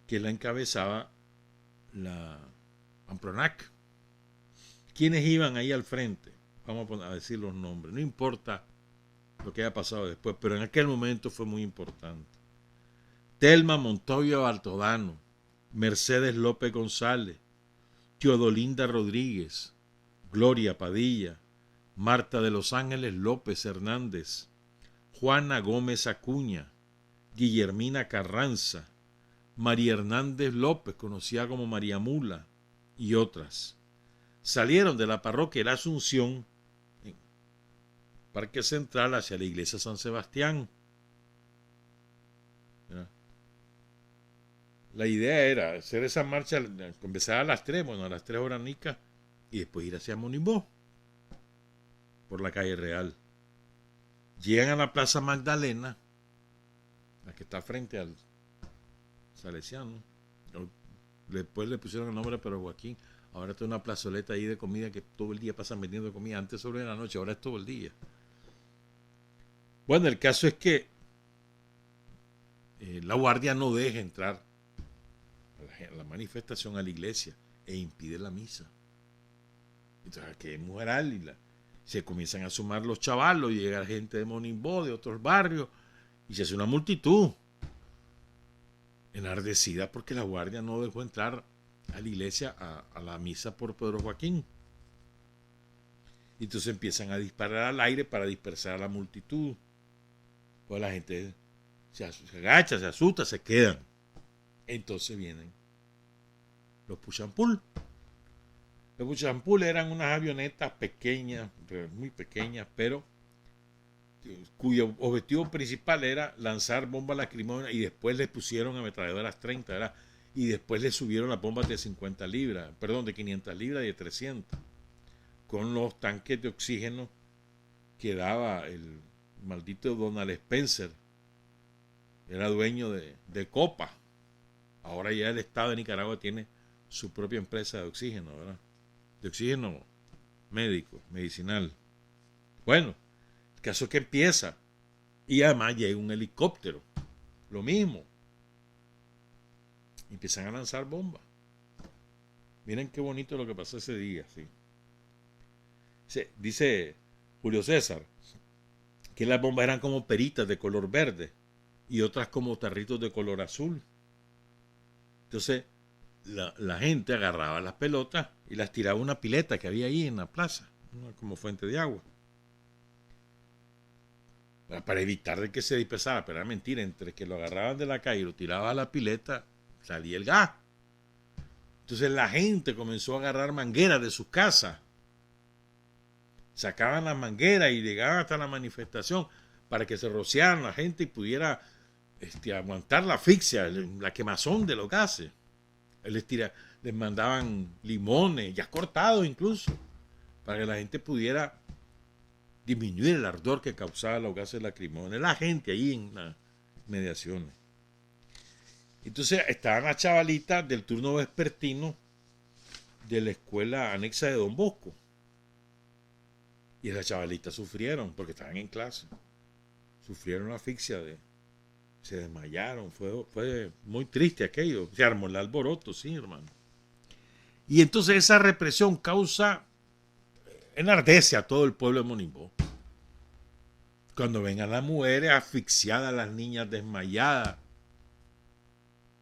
que la encabezaba la Ampronac. ¿Quiénes iban ahí al frente? Vamos a decir los nombres, no importa lo que haya pasado después, pero en aquel momento fue muy importante. Telma Montoya Bartodano, Mercedes López González, Teodolinda Rodríguez, Gloria Padilla, Marta de los Ángeles López Hernández, Juana Gómez Acuña, Guillermina Carranza, María Hernández López, conocida como María Mula, y otras. Salieron de la parroquia de la Asunción, en Parque Central, hacia la iglesia San Sebastián. La idea era hacer esa marcha, empezar a las 3, a las 3 horas nicas, y después ir hacia Monimbó, por la calle Real. Llegan a la Plaza Magdalena, la que está frente al Salesiano. Después le pusieron el nombre de Pedro Joaquín. Ahora está una plazoleta ahí de comida que todo el día pasan vendiendo comida. Antes solo en la noche, ahora es todo el día. Bueno, el caso es que la guardia no deja entrar a la manifestación a la iglesia e impide la misa. Entonces, que es mujeral y se comienzan a sumar los chavalos y llega gente de Monimbó, de otros barrios, y se hace una multitud enardecida porque la guardia no dejó entrar a la iglesia a la misa por Pedro Joaquín. Y entonces empiezan a disparar al aire para dispersar a la multitud. Pues la gente se agacha, se asusta, se quedan. Entonces vienen los push and pull. Los push and pull eran unas avionetas pequeñas, muy pequeñas, pero cuyo objetivo principal era lanzar bombas lacrimógenas y después les pusieron ametralladoras 30, ¿verdad? Y después le subieron las bombas de 50 libras, perdón, de 500 libras y de 300, con los tanques de oxígeno que daba el maldito Donald Spencer. Era dueño de Copa. Ahora ya el Estado de Nicaragua tiene su propia empresa de oxígeno, ¿verdad? De oxígeno médico, medicinal. Bueno, el caso es que empieza. Y además llega un helicóptero. Lo mismo. Empiezan a lanzar bombas. Miren qué bonito lo que pasó ese día, sí. Dice Julio César que las bombas eran como peritas de color verde y otras como tarritos de color azul. Entonces la gente agarraba las pelotas y las tiraba a una pileta que había ahí en la plaza, como fuente de agua, para evitar de que se dispersara. Pero era mentira, entre que lo agarraban de la calle y lo tiraban a la pileta, salía el gas. Entonces la gente comenzó a agarrar mangueras de sus casas, sacaban las mangueras y llegaban hasta la manifestación para que se rociaran la gente y pudiera aguantar la asfixia, la quemazón de los gases. Les mandaban limones, ya cortados incluso, para que la gente pudiera disminuir el ardor que causaba los gases lacrimógenos. La gente ahí en las mediaciones. Entonces estaban las chavalitas del turno vespertino de la escuela anexa de Don Bosco. Y esas chavalitas sufrieron porque estaban en clase. Sufrieron asfixia, se desmayaron. Fue muy triste aquello. Se armó el alboroto, sí, hermano. Y entonces esa represión enardece a todo el pueblo de Monimbó. Cuando ven a las mujeres asfixiadas, las niñas desmayadas,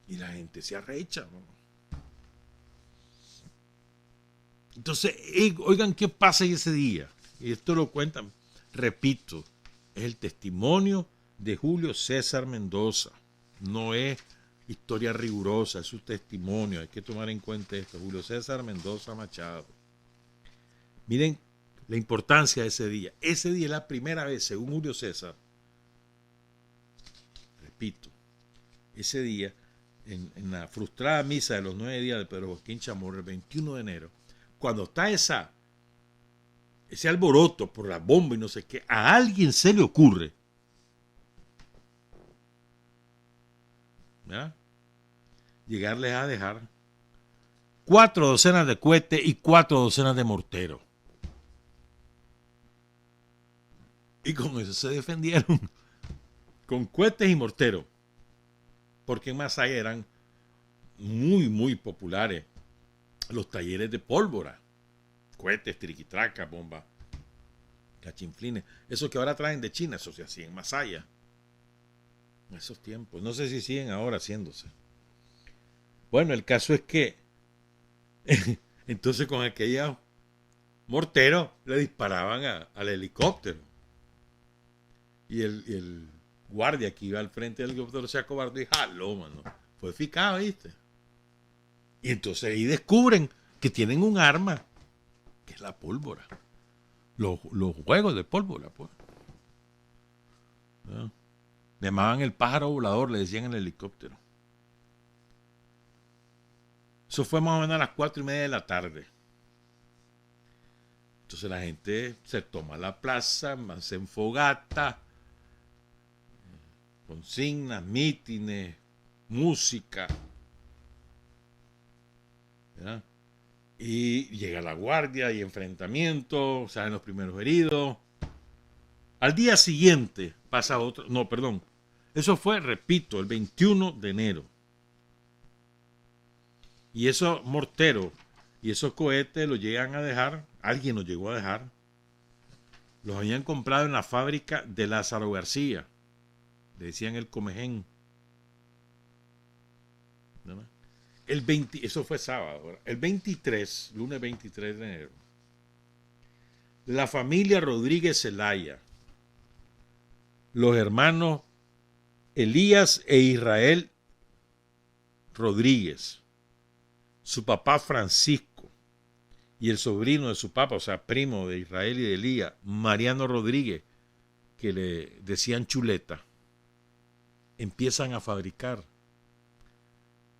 y la gente se arrecha, ¿no? Entonces, oigan qué pasa ese día. Y esto lo cuentan, repito, es el testimonio de Julio César Mendoza. No es historia rigurosa, es su testimonio. Hay que tomar en cuenta esto. Julio César Mendoza Machado. Miren la importancia de ese día. Ese día es la primera vez, según Julio César, repito, ese día, en la frustrada misa de los 9 días de Pedro Joaquín Chamorro, el 21 de enero, cuando está ese alboroto por la bomba y no sé qué, a alguien se le ocurre, ¿verdad?, llegarles a dejar 4 docenas de cohetes y 4 docenas de morteros. Y con eso se defendieron, con cohetes y morteros, porque en Masaya eran muy, muy populares los talleres de pólvora, cohetes, triquitracas, bombas, cachinflines, esos que ahora traen de China, eso se hacía en Masaya, en esos tiempos. No sé si siguen ahora haciéndose. Bueno, el caso es que entonces con aquellos morteros le disparaban al helicóptero. Y el guardia que iba al frente del helicóptero se acobardó y jaló, mano. Fue eficaz, ¿viste? Y entonces ahí descubren que tienen un arma, que es la pólvora. Los juegos de pólvora, pues. ¿No? Le llamaban el pájaro volador, le decían en el helicóptero. Eso fue más o menos a las 4:30 de la tarde. Entonces la gente se toma la plaza, se enfogata, consignas, mítines, música, ¿verdad? Y llega la guardia y enfrentamiento, salen los primeros heridos. Al día siguiente pasa otro, no, perdón, eso fue, repito, el 21 de enero. Y esos morteros y esos cohetes los llegan a dejar, alguien los llegó a dejar, los habían comprado en la fábrica de Lázaro García, le decían el Comején. ¿No? Eso fue sábado. El 23, lunes 23 de enero, la familia Rodríguez Zelaya, los hermanos Elías e Israel Rodríguez, su papá Francisco y el sobrino de su papá, o sea, primo de Israel y de Elías, Mariano Rodríguez, que le decían Chuleta, empiezan a fabricar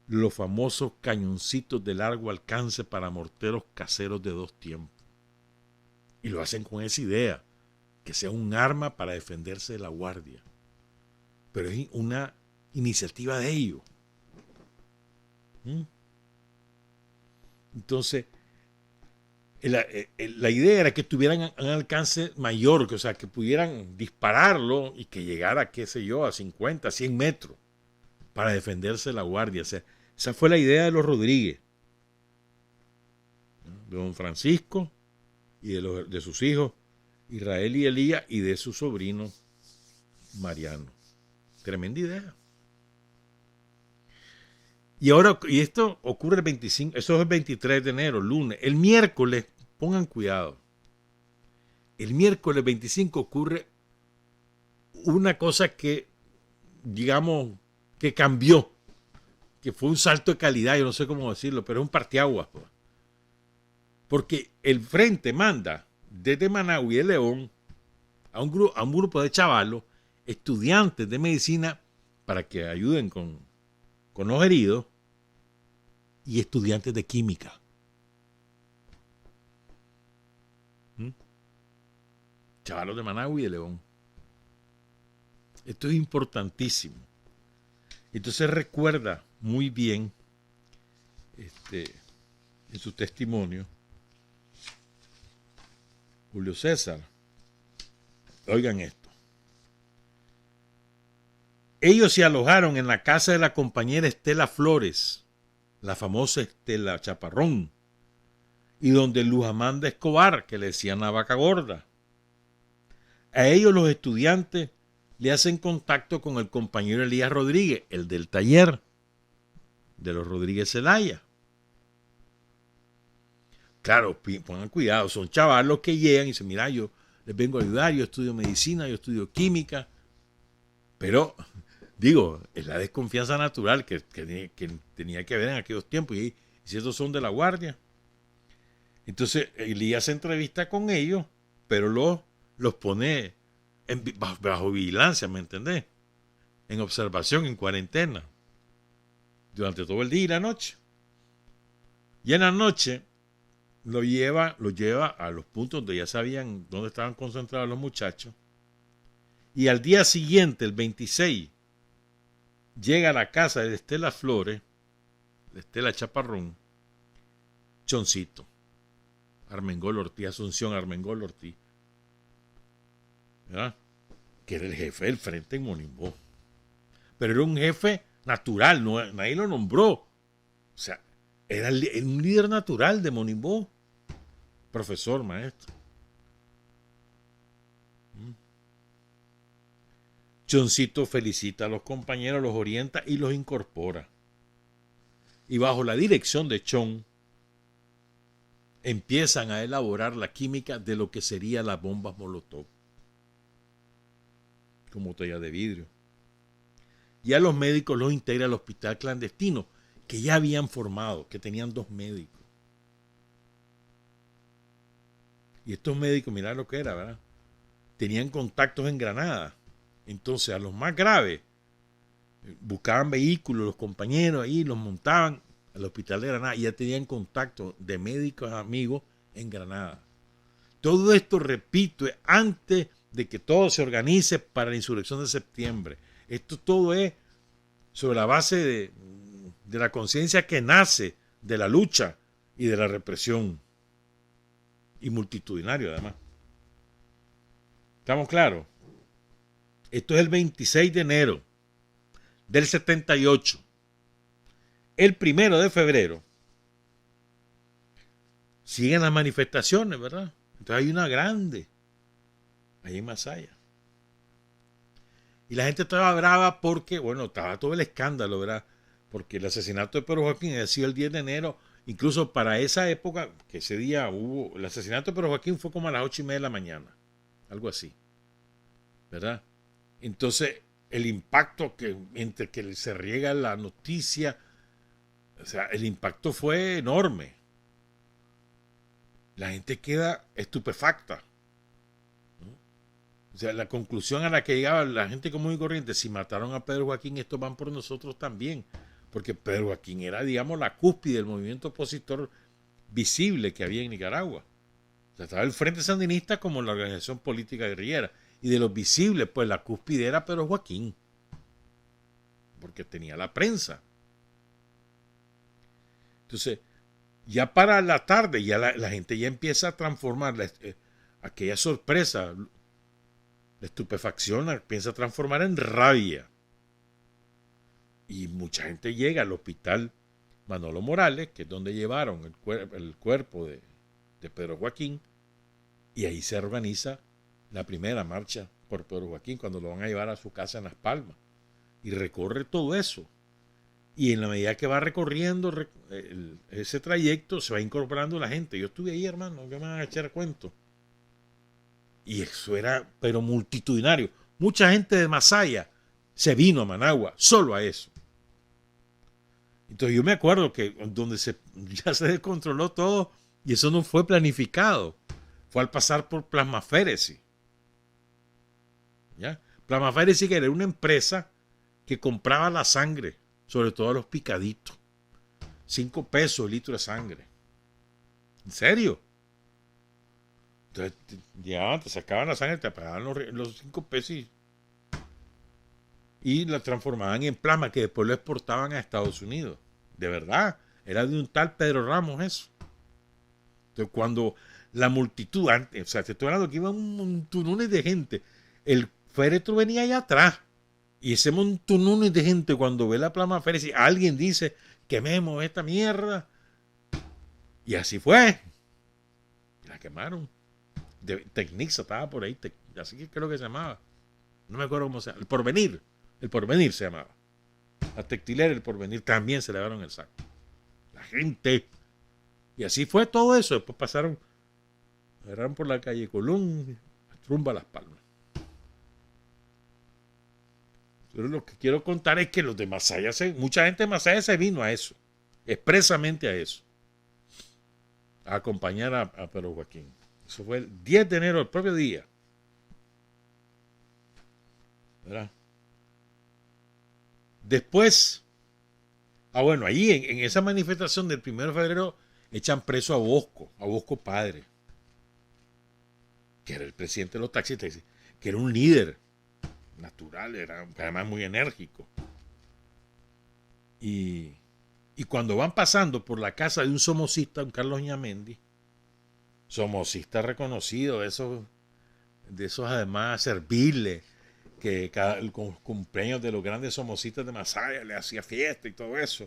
los famosos cañoncitos de largo alcance para morteros caseros de 2 tiempos. Y lo hacen con esa idea, que sea un arma para defenderse de la guardia. Pero es una iniciativa de ellos. Entonces, la idea era que tuvieran un alcance mayor, que, o sea, que pudieran dispararlo y que llegara, qué sé yo, a 50, 100 metros para defenderse de la guardia. O sea, esa fue la idea de los Rodríguez, de don Francisco y de sus hijos Israel y Elías y de su sobrino Mariano. Tremenda idea. Y esto ocurre el 25, eso es el 23 de enero, lunes. El miércoles, pongan cuidado, el miércoles 25 ocurre una cosa que, digamos, que cambió, que fue un salto de calidad, yo no sé cómo decirlo, pero es un parteaguas, pues. Porque el frente manda desde Managua y de León a un grupo de chavalos, estudiantes de medicina, para que ayuden con los heridos, y estudiantes de química. Chavalos de Managua y de León. Esto es importantísimo. Entonces recuerda muy bien en su testimonio Julio César. Oigan esto. Ellos se alojaron en la casa de la compañera Estela Flores, la famosa Estela Chaparrón, y donde Luz Amanda Escobar, que le decían la vaca gorda. A ellos los estudiantes le hacen contacto con el compañero Elías Rodríguez, el del taller de los Rodríguez Zelaya. Claro, pongan cuidado, son chavalos que llegan y dicen, mira, yo les vengo a ayudar, yo estudio medicina, yo estudio química, pero, digo, es la desconfianza natural que tenía que haber en aquellos tiempos, y si estos son de la guardia. Entonces, Elías se entrevista con ellos, pero los pone bajo vigilancia, ¿me entendés? En observación, en cuarentena, durante todo el día y la noche. Y en la noche lo lleva a los puntos donde ya sabían dónde estaban concentrados los muchachos. Y al día siguiente, el 26, llega a la casa de Estela Flores, de Estela Chaparrón, Choncito, Armengol Ortiz, Asunción Armengol Ortiz, ¿verdad? Que era el jefe del frente en Monimbó. Pero era un jefe natural, nadie lo nombró. O sea, era un líder natural de Monimbó, profesor, maestro. Choncito felicita a los compañeros, los orienta y los incorpora. Y bajo la dirección de Chon, empiezan a elaborar la química de lo que sería las bombas Molotov, con botella de vidrio. Y a los médicos los integra al hospital clandestino, que ya habían formado, que tenían 2 médicos. Y estos médicos, mirá lo que era, ¿verdad? Tenían contactos en Granada. Entonces a los más graves buscaban vehículos, los compañeros ahí los montaban al hospital de Granada y ya tenían contacto de médicos amigos en Granada. Todo esto, repito, es antes de que todo se organice para la insurrección de septiembre. Esto todo es sobre la base de la conciencia que nace de la lucha y de la represión. Y multitudinario además. ¿Estamos claros? Esto es el 26 de enero del 78. El 1 de febrero siguen las manifestaciones, ¿verdad? Entonces hay una grande ahí en Masaya. Y la gente estaba brava porque, bueno, estaba todo el escándalo, ¿verdad? Porque el asesinato de Pedro Joaquín había sido el 10 de enero. Incluso para esa época, que ese día hubo, el asesinato de Pedro Joaquín fue como a las 8:30 de la mañana. Algo así, ¿verdad? Entonces, el impacto que entre que se riega la noticia, o sea, el impacto fue enorme. La gente queda estupefacta, ¿no? O sea, la conclusión a la que llegaba la gente común y corriente: si mataron a Pedro Joaquín, estos van por nosotros también. Porque Pedro Joaquín era, digamos, la cúspide del movimiento opositor visible que había en Nicaragua. O sea, estaba el Frente Sandinista como la organización política guerrillera. Y de los visibles, pues la cúspide era Pedro Joaquín. Porque tenía la prensa. Entonces, ya para la tarde, ya la gente ya empieza a transformar aquella sorpresa, la estupefacción, la empieza a transformar en rabia. Y mucha gente llega al hospital Manolo Morales, que es donde llevaron el cuerpo de Pedro Joaquín, y ahí se organiza la primera marcha por Pedro Joaquín, cuando lo van a llevar a su casa en Las Palmas. Y recorre todo eso. Y en la medida que va recorriendo ese trayecto, se va incorporando la gente. Yo estuve ahí, hermano, que me van a echar cuento. Y eso era, pero multitudinario. Mucha gente de Masaya se vino a Managua solo a eso. Entonces yo me acuerdo que donde ya se descontroló todo, y eso no fue planificado, fue al pasar por Plasmaféresis. ¿Ya? Plasmaféresis, que era una empresa que compraba la sangre, sobre todo a los picaditos. 5 pesos el litro de sangre. ¿En serio? Entonces llegaban, te sacaban la sangre, te pagaban los 5 pesos y la transformaban en plasma, que después lo exportaban a Estados Unidos. De verdad, era de un tal Pedro Ramos eso. Entonces cuando la multitud, antes, o sea, te estoy hablando que iba un montones de gente, el féretro venía allá atrás, y ese montones de gente, cuando ve la Plasmaféresis, alguien dice: quememos esta mierda, y así fue. La quemaron. Tecnixa estaba por ahí, así que creo que se llamaba, no me acuerdo cómo se llama, el Porvenir se llamaba. La textilera El Porvenir también se le dieron el saco. La gente. Y así fue todo eso. Después pasaron por la calle Colón, rumbo a Las Palmas. Pero lo que quiero contar es que los de Masaya, mucha gente de Masaya se vino a eso, expresamente a eso, a acompañar a Pedro Joaquín. Eso fue el 10 de enero, el propio día. ¿Verdad? Después, bueno, ahí en esa manifestación del 1 de febrero echan preso a Bosco padre, que era el presidente de los taxistas, que era un líder natural, era además muy enérgico. Y cuando van pasando por la casa de un somocista, un Carlos Ñamendi, somocista reconocido, de esos además serviles, que el cumpleaños de los grandes somocistas de Masaya le hacía fiesta y todo eso.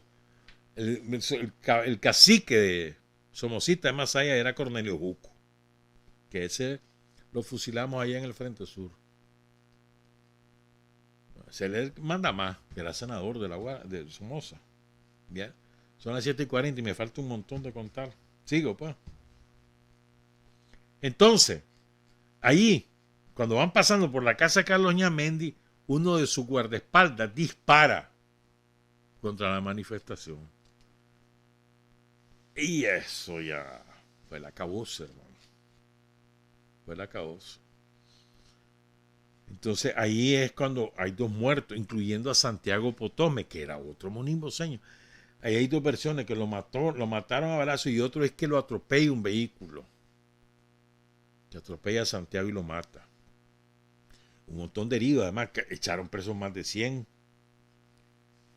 El cacique de somocista de Masaya era Cornelio Juco, que ese lo fusilamos allá en el Frente Sur. Se le manda más, que era senador de Somoza. ¿Bien? Son las 7:40 y me falta un montón de contar. Sigo, pues. Entonces, ahí, cuando van pasando por la casa de Carlos Ñamendi, uno de sus guardaespaldas dispara contra la manifestación. Y eso ya fue el acabose, hermano. Fue el acabose. Entonces ahí es cuando hay 2 muertos, incluyendo a Santiago Potome, que era otro monimboseño. Ahí hay 2 versiones, que lo mataron a balazo, y otro es que lo atropella un vehículo. Que atropella a Santiago y lo mata. Un montón de heridos, además que echaron presos más de 100.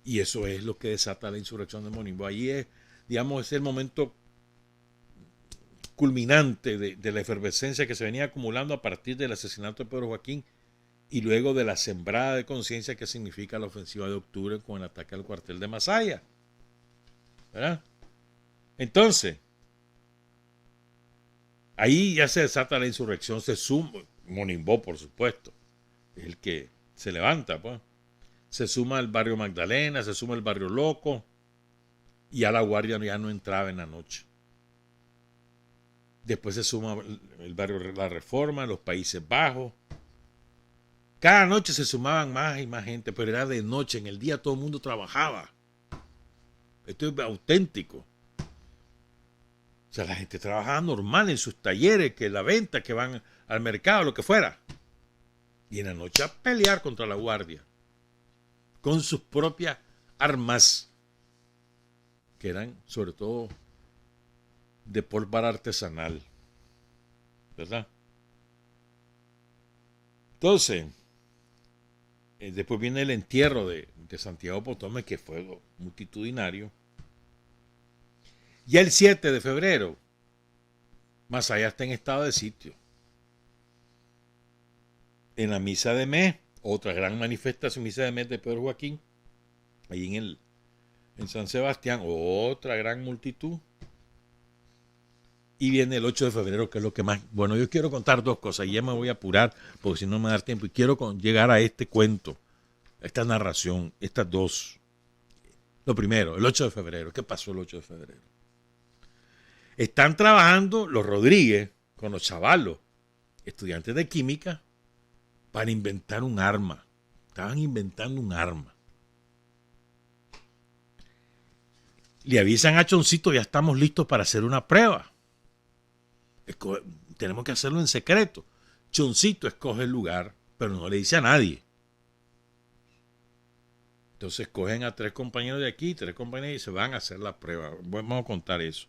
Y eso es lo que desata la insurrección de Monimbo. Ahí es, digamos, es el momento culminante de la efervescencia que se venía acumulando a partir del asesinato de Pedro Joaquín y luego de la sembrada de conciencia que significa la ofensiva de octubre con el ataque al cuartel de Masaya. ¿Verdad? Entonces, ahí ya se desata la insurrección, se suma, Monimbó por supuesto, es el que se levanta, pues. Se suma el barrio Magdalena, se suma el barrio Loco, y ya la guardia ya no entraba en la noche. Después se suma el barrio La Reforma, los Países Bajos. Cada noche se sumaban más y más gente, pero era de noche, en el día todo el mundo trabajaba. Esto es auténtico. O sea, la gente trabajaba normal en sus talleres, que la venta, que van al mercado, lo que fuera. Y en la noche a pelear contra la guardia. Con sus propias armas. Que eran, sobre todo, de pólvora artesanal. ¿Verdad? Entonces, después viene el entierro de Santiago Potome, que fue multitudinario. Ya el 7 de febrero, Masaya está en estado de sitio. En la misa de mes, otra gran manifestación, misa de mes de Pedro Joaquín, ahí en San Sebastián, otra gran multitud. Y viene el 8 de febrero, que es lo que más... Bueno, yo quiero contar dos cosas, y ya me voy a apurar, porque si no me da tiempo, y quiero llegar a este cuento, a esta narración, estas dos. Lo primero, el 8 de febrero. ¿Qué pasó el 8 de febrero? Están trabajando los Rodríguez con los chavalos, estudiantes de química, para inventar un arma. Estaban inventando un arma. Le avisan a Choncito, ya estamos listos para hacer una prueba. Tenemos que hacerlo en secreto. Choncito escoge el lugar, pero no le dice a nadie. Entonces cogen a 3 compañeros de aquí, 3 compañeros y se van a hacer la prueba. Vamos a contar eso.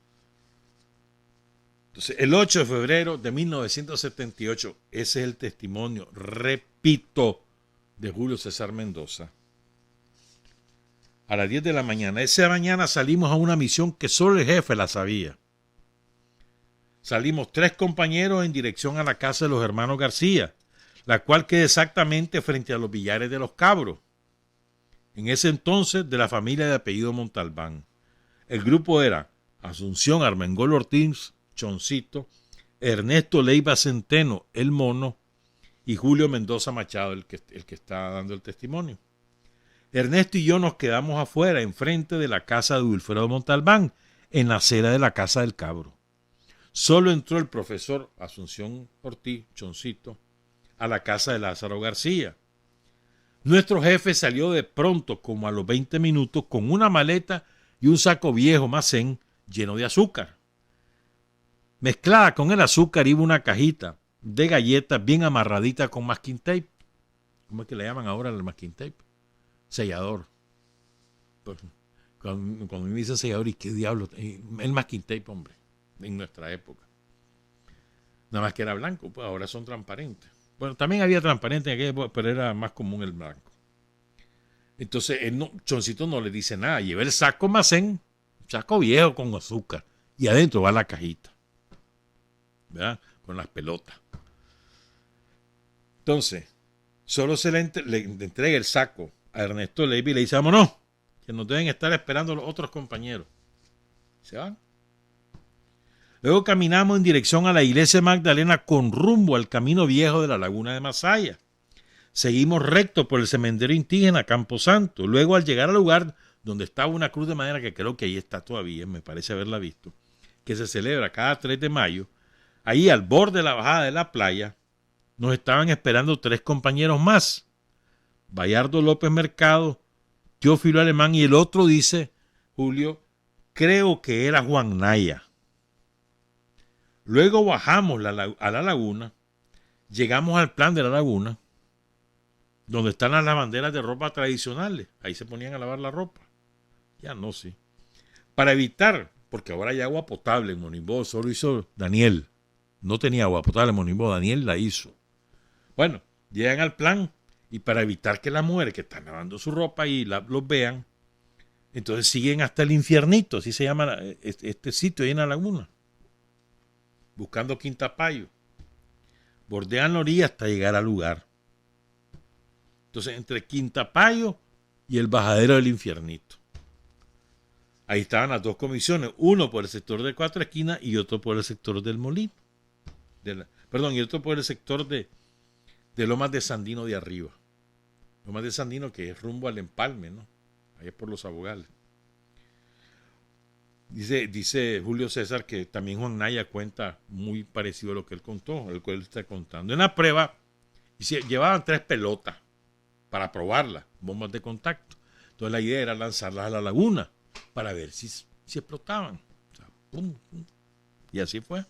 Entonces, el 8 de febrero de 1978, ese es el testimonio, repito, de Julio César Mendoza. A las 10 de la mañana. Esa mañana salimos a una misión que solo el jefe la sabía. Salimos 3 compañeros en dirección a la casa de los hermanos García, la cual queda exactamente frente a los billares de los Cabros. En ese entonces, de la familia de apellido Montalbán. El grupo era Asunción Armengol Ortiz, Choncito, Ernesto Leiva Centeno, el Mono, y Julio Mendoza Machado, el que está dando el testimonio. Ernesto y yo nos quedamos afuera, enfrente de la casa de Wilfredo Montalbán, en la acera de la casa del Cabro. Solo entró el profesor Asunción Ortiz, Choncito, a la casa de Lázaro García. Nuestro jefe salió de pronto, como a los 20 minutos, con una maleta y un saco viejo Macén lleno de azúcar. Mezclada con el azúcar iba una cajita de galletas bien amarradita con masking tape. ¿Cómo es que le llaman ahora el masking tape? Sellador. Pues, cuando me dice sellador, ¿y qué diablo? El masking tape, hombre, en nuestra época. Nada más que era blanco, pues ahora son transparentes. Bueno, también había transparente en aquella época, pero era más común el blanco. Entonces, Choncito no le dice nada. Lleva el saco Macén, saco viejo con azúcar, y adentro va la cajita, ¿verdad? Con las pelotas. Entonces, solo se le entrega el saco a Ernesto Leiva y le dice, vámonos, que nos deben estar esperando los otros compañeros. Se van. Luego caminamos en dirección a la iglesia de Magdalena con rumbo al camino viejo de la laguna de Masaya. Seguimos recto por el cementerio indígena Camposanto. Luego, al llegar al lugar donde estaba una cruz de madera, que creo que ahí está todavía, me parece haberla visto, que se celebra cada 3 de mayo, ahí al borde de la bajada de la playa, nos estaban esperando 3 compañeros más. Bayardo López Mercado, Teófilo Alemán y el otro, dice Julio, creo que era Juan Naya. Luego bajamos a la laguna, llegamos al plan de la laguna, donde están las lavanderas de ropa tradicionales. Ahí se ponían a lavar la ropa. Ya no, sí. Para evitar, porque ahora hay agua potable en Monimbó, solo hizo Daniel. No tenía agua potable en Monimbó, Daniel la hizo. Bueno, llegan al plan y para evitar que las mujeres que están lavando su ropa y los vean, entonces siguen hasta el infiernito, así se llama este sitio ahí en la laguna. buscando Quintapayo. Bordean la orilla hasta llegar al lugar. Entonces, entre Quintapayo y el bajadero del Infiernito. Ahí estaban las dos comisiones, uno por el sector de Cuatro Esquinas y otro por el sector del Molino. Y otro por el sector de Lomas de Sandino de arriba. Lomas de Sandino, que es rumbo al Empalme, ¿no? Ahí es por los Abogales. Dice Julio César que también Juan Naya cuenta muy parecido a lo que él contó, lo que él está contando. En la prueba, llevaban 3 pelotas para probarlas, bombas de contacto. Entonces la idea era lanzarlas a la laguna para ver si explotaban. O sea, pum, pum. Y así fue.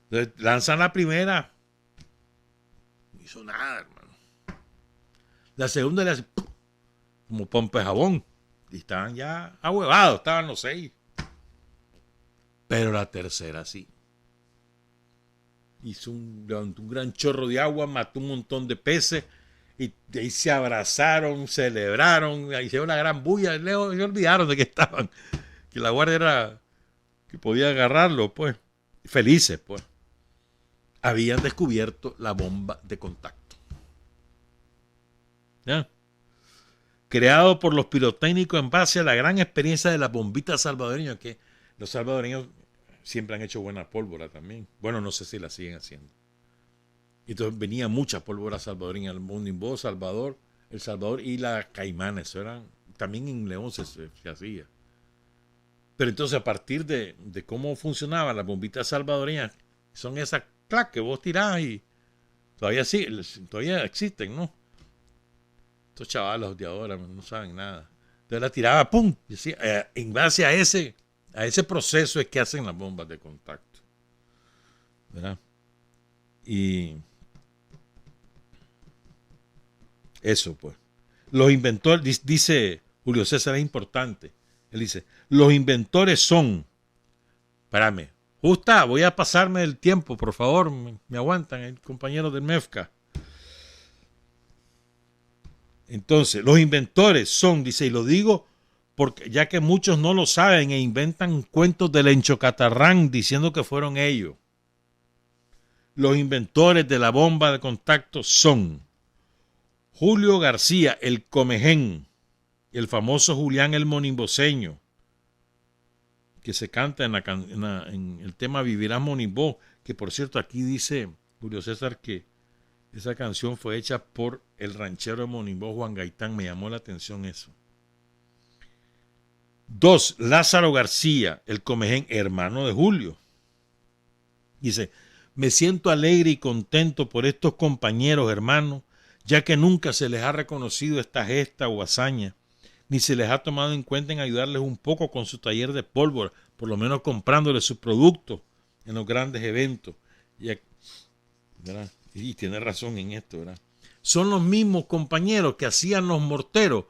Entonces lanzan la primera, no hizo nada, hermano. La segunda le hace como pompa de jabón. Y estaban ya ahuevados, estaban los 6. Pero la tercera sí. Levantó un gran chorro de agua, mató un montón de peces. Y de ahí se abrazaron, celebraron, hicieron una gran bulla. Se olvidaron de que estaban. Que la guardia era. Que podía agarrarlo, pues. Felices, pues. Habían descubierto la bomba de contacto. ¿Ya? Creado por los pirotécnicos en base a la gran experiencia de las bombitas salvadoreñas, que los salvadoreños siempre han hecho buena pólvora también. Bueno, no sé si la siguen haciendo. Entonces venía mucha pólvora salvadoreña, el Monimbó, Salvador, El Salvador y la Caimán, eso eran, también en León se hacía. Pero entonces a partir de cómo funcionaban las bombitas salvadoreñas, son esas clac que vos tirás y todavía existen, ¿no? Estos chavalos de ahora no saben nada. Entonces la tiraba, ¡pum! Y decía, en base a ese proceso es que hacen las bombas de contacto. ¿Verdad? Y eso, pues. Los inventores, dice Julio César, es importante. Él dice, los inventores son, espérame, justa, voy a pasarme el tiempo, por favor, me aguantan, el compañero del MEFCA. Entonces, los inventores son, dice, y lo digo porque ya que muchos no lo saben e inventan cuentos del Enchocatarrán diciendo que fueron ellos. Los inventores de la bomba de contacto son Julio García, el Comején, el famoso Julián el Monimboceño, que se canta en el tema Vivirás Monimbó, que por cierto aquí dice Julio César que esa canción fue hecha por el ranchero de Monimbó, Juan Gaitán. Me llamó la atención eso. 2. Lázaro García, el Comején, hermano de Julio. Dice, me siento alegre y contento por estos compañeros, hermanos, ya que nunca se les ha reconocido esta gesta o hazaña, ni se les ha tomado en cuenta en ayudarles un poco con su taller de pólvora, por lo menos comprándoles sus productos en los grandes eventos. ¿Verdad? Y tiene razón en esto, ¿verdad? Son los mismos compañeros que hacían los morteros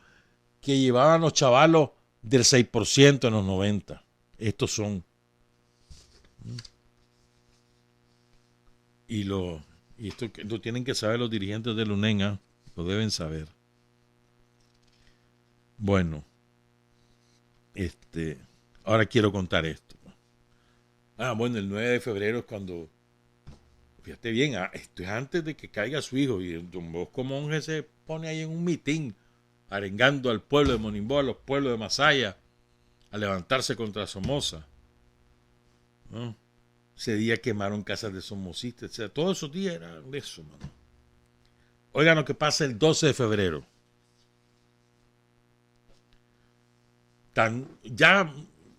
que llevaban los chavalos del 6% en los 90. Estos son. Y esto lo tienen que saber los dirigentes del UNEN, lo deben saber. Bueno, ahora quiero contar esto. Bueno, el 9 de febrero es cuando, fíjate bien, esto es antes de que caiga su hijo, y don Bosco Monge se pone ahí en un mitin, arengando al pueblo de Monimbó, a los pueblos de Masaya, a levantarse contra Somoza, ¿no? Ese día quemaron casas de somosistas, etc. Todos esos días eran de eso, mano. Oigan lo que pasa el 12 de febrero. Ya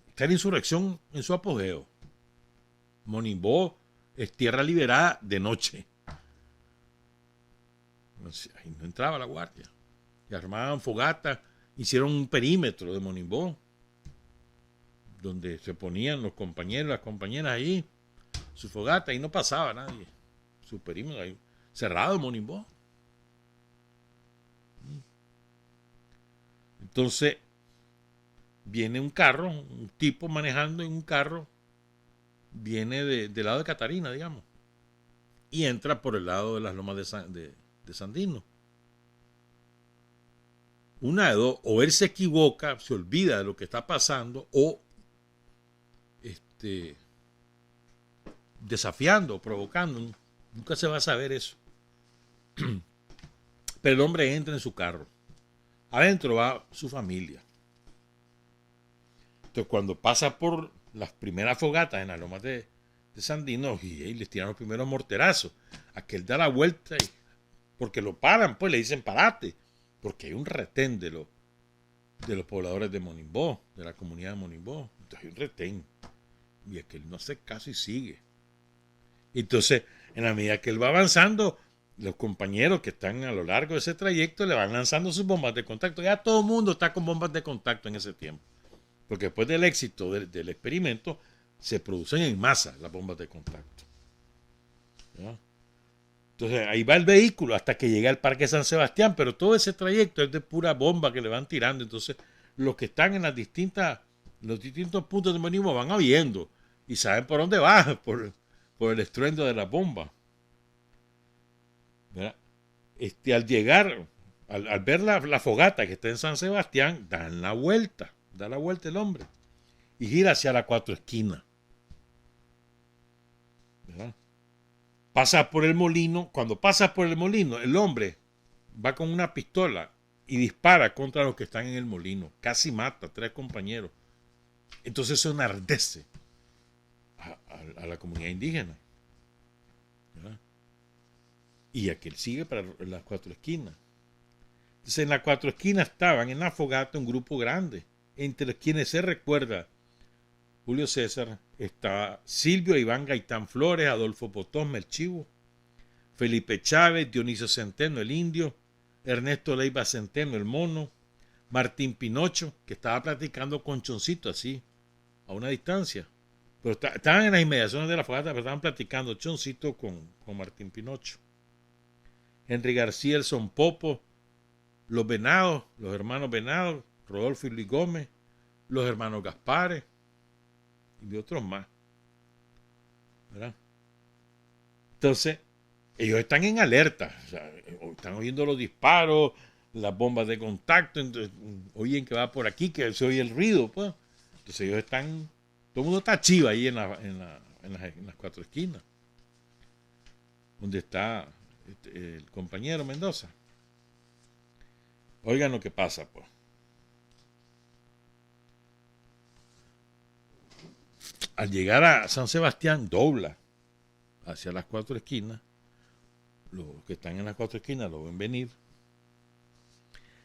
está la insurrección en su apogeo. Monimbó es tierra liberada de noche. Ahí no entraba la guardia. Y armaban fogatas, hicieron un perímetro de Monimbó, donde se ponían los compañeros, las compañeras ahí, su fogata, y no pasaba nadie. Su perímetro ahí, cerrado en Monimbó. Entonces, viene un carro, un tipo manejando en un carro, viene del lado de Catarina, digamos, y entra por el lado de las lomas de Sandino. Una de dos, o él se equivoca, se olvida de lo que está pasando, o desafiando, provocando. Nunca se va a saber eso. Pero el hombre entra en su carro. Adentro va su familia. Entonces, cuando pasa por las primeras fogatas en las lomas de Sandino, y les tiran los primeros morterazos. Aquel da la vuelta y, porque lo paran, pues le dicen parate. Porque hay un retén de los pobladores de Monimbó, de la comunidad de Monimbó. Entonces hay un retén. Y aquel no hace caso y sigue. Entonces, en la medida que él va avanzando, los compañeros que están a lo largo de ese trayecto le van lanzando sus bombas de contacto. Ya todo el mundo está con bombas de contacto en ese tiempo. Porque después del éxito del experimento, se producen en masa las bombas de contacto. ¿Ya? Entonces ahí va el vehículo hasta que llega al Parque San Sebastián, pero todo ese trayecto es de pura bomba que le van tirando. Entonces los que están en los distintos puntos de Monimbó van oyendo y saben por dónde va, por el estruendo de la bomba. Al llegar, al ver la fogata que está en San Sebastián, da la vuelta el hombre y gira hacia las Cuatro Esquinas. ¿Verdad? Pasa por el molino. Cuando pasa por el molino, el hombre va con una pistola y dispara contra los que están en el molino. Casi mata a 3 compañeros. Entonces eso enardece a la comunidad indígena. ¿Verdad? Y aquel sigue para las Cuatro Esquinas. Entonces en las Cuatro Esquinas estaban en la fogata un grupo grande, entre quienes se recuerda Julio César, estaba Silvio Iván Gaitán Flores, Adolfo Potón el Chivo, Felipe Chávez, Dionisio Centeno el Indio, Ernesto Leiva Centeno el Mono, Martín Pinocho, que estaba platicando con Choncito así, a una distancia. Pero estaban en las inmediaciones de la fogata, pero estaban platicando Choncito con Martín Pinocho. Henry García el Son Popo, los Venados, los hermanos Venados, Rodolfo y Luis Gómez, los hermanos Gaspares y de otros más. ¿Verdad? Entonces, ellos están en alerta, o sea, están oyendo los disparos, las bombas de contacto, entonces, oyen que va por aquí, que se oye el ruido, pues. Entonces ellos están, todo el mundo está chiva ahí en las Cuatro Esquinas, donde está el compañero Mendoza. Oigan lo que pasa, pues. Al llegar a San Sebastián, dobla hacia las Cuatro Esquinas. Los que están en las Cuatro Esquinas lo ven venir.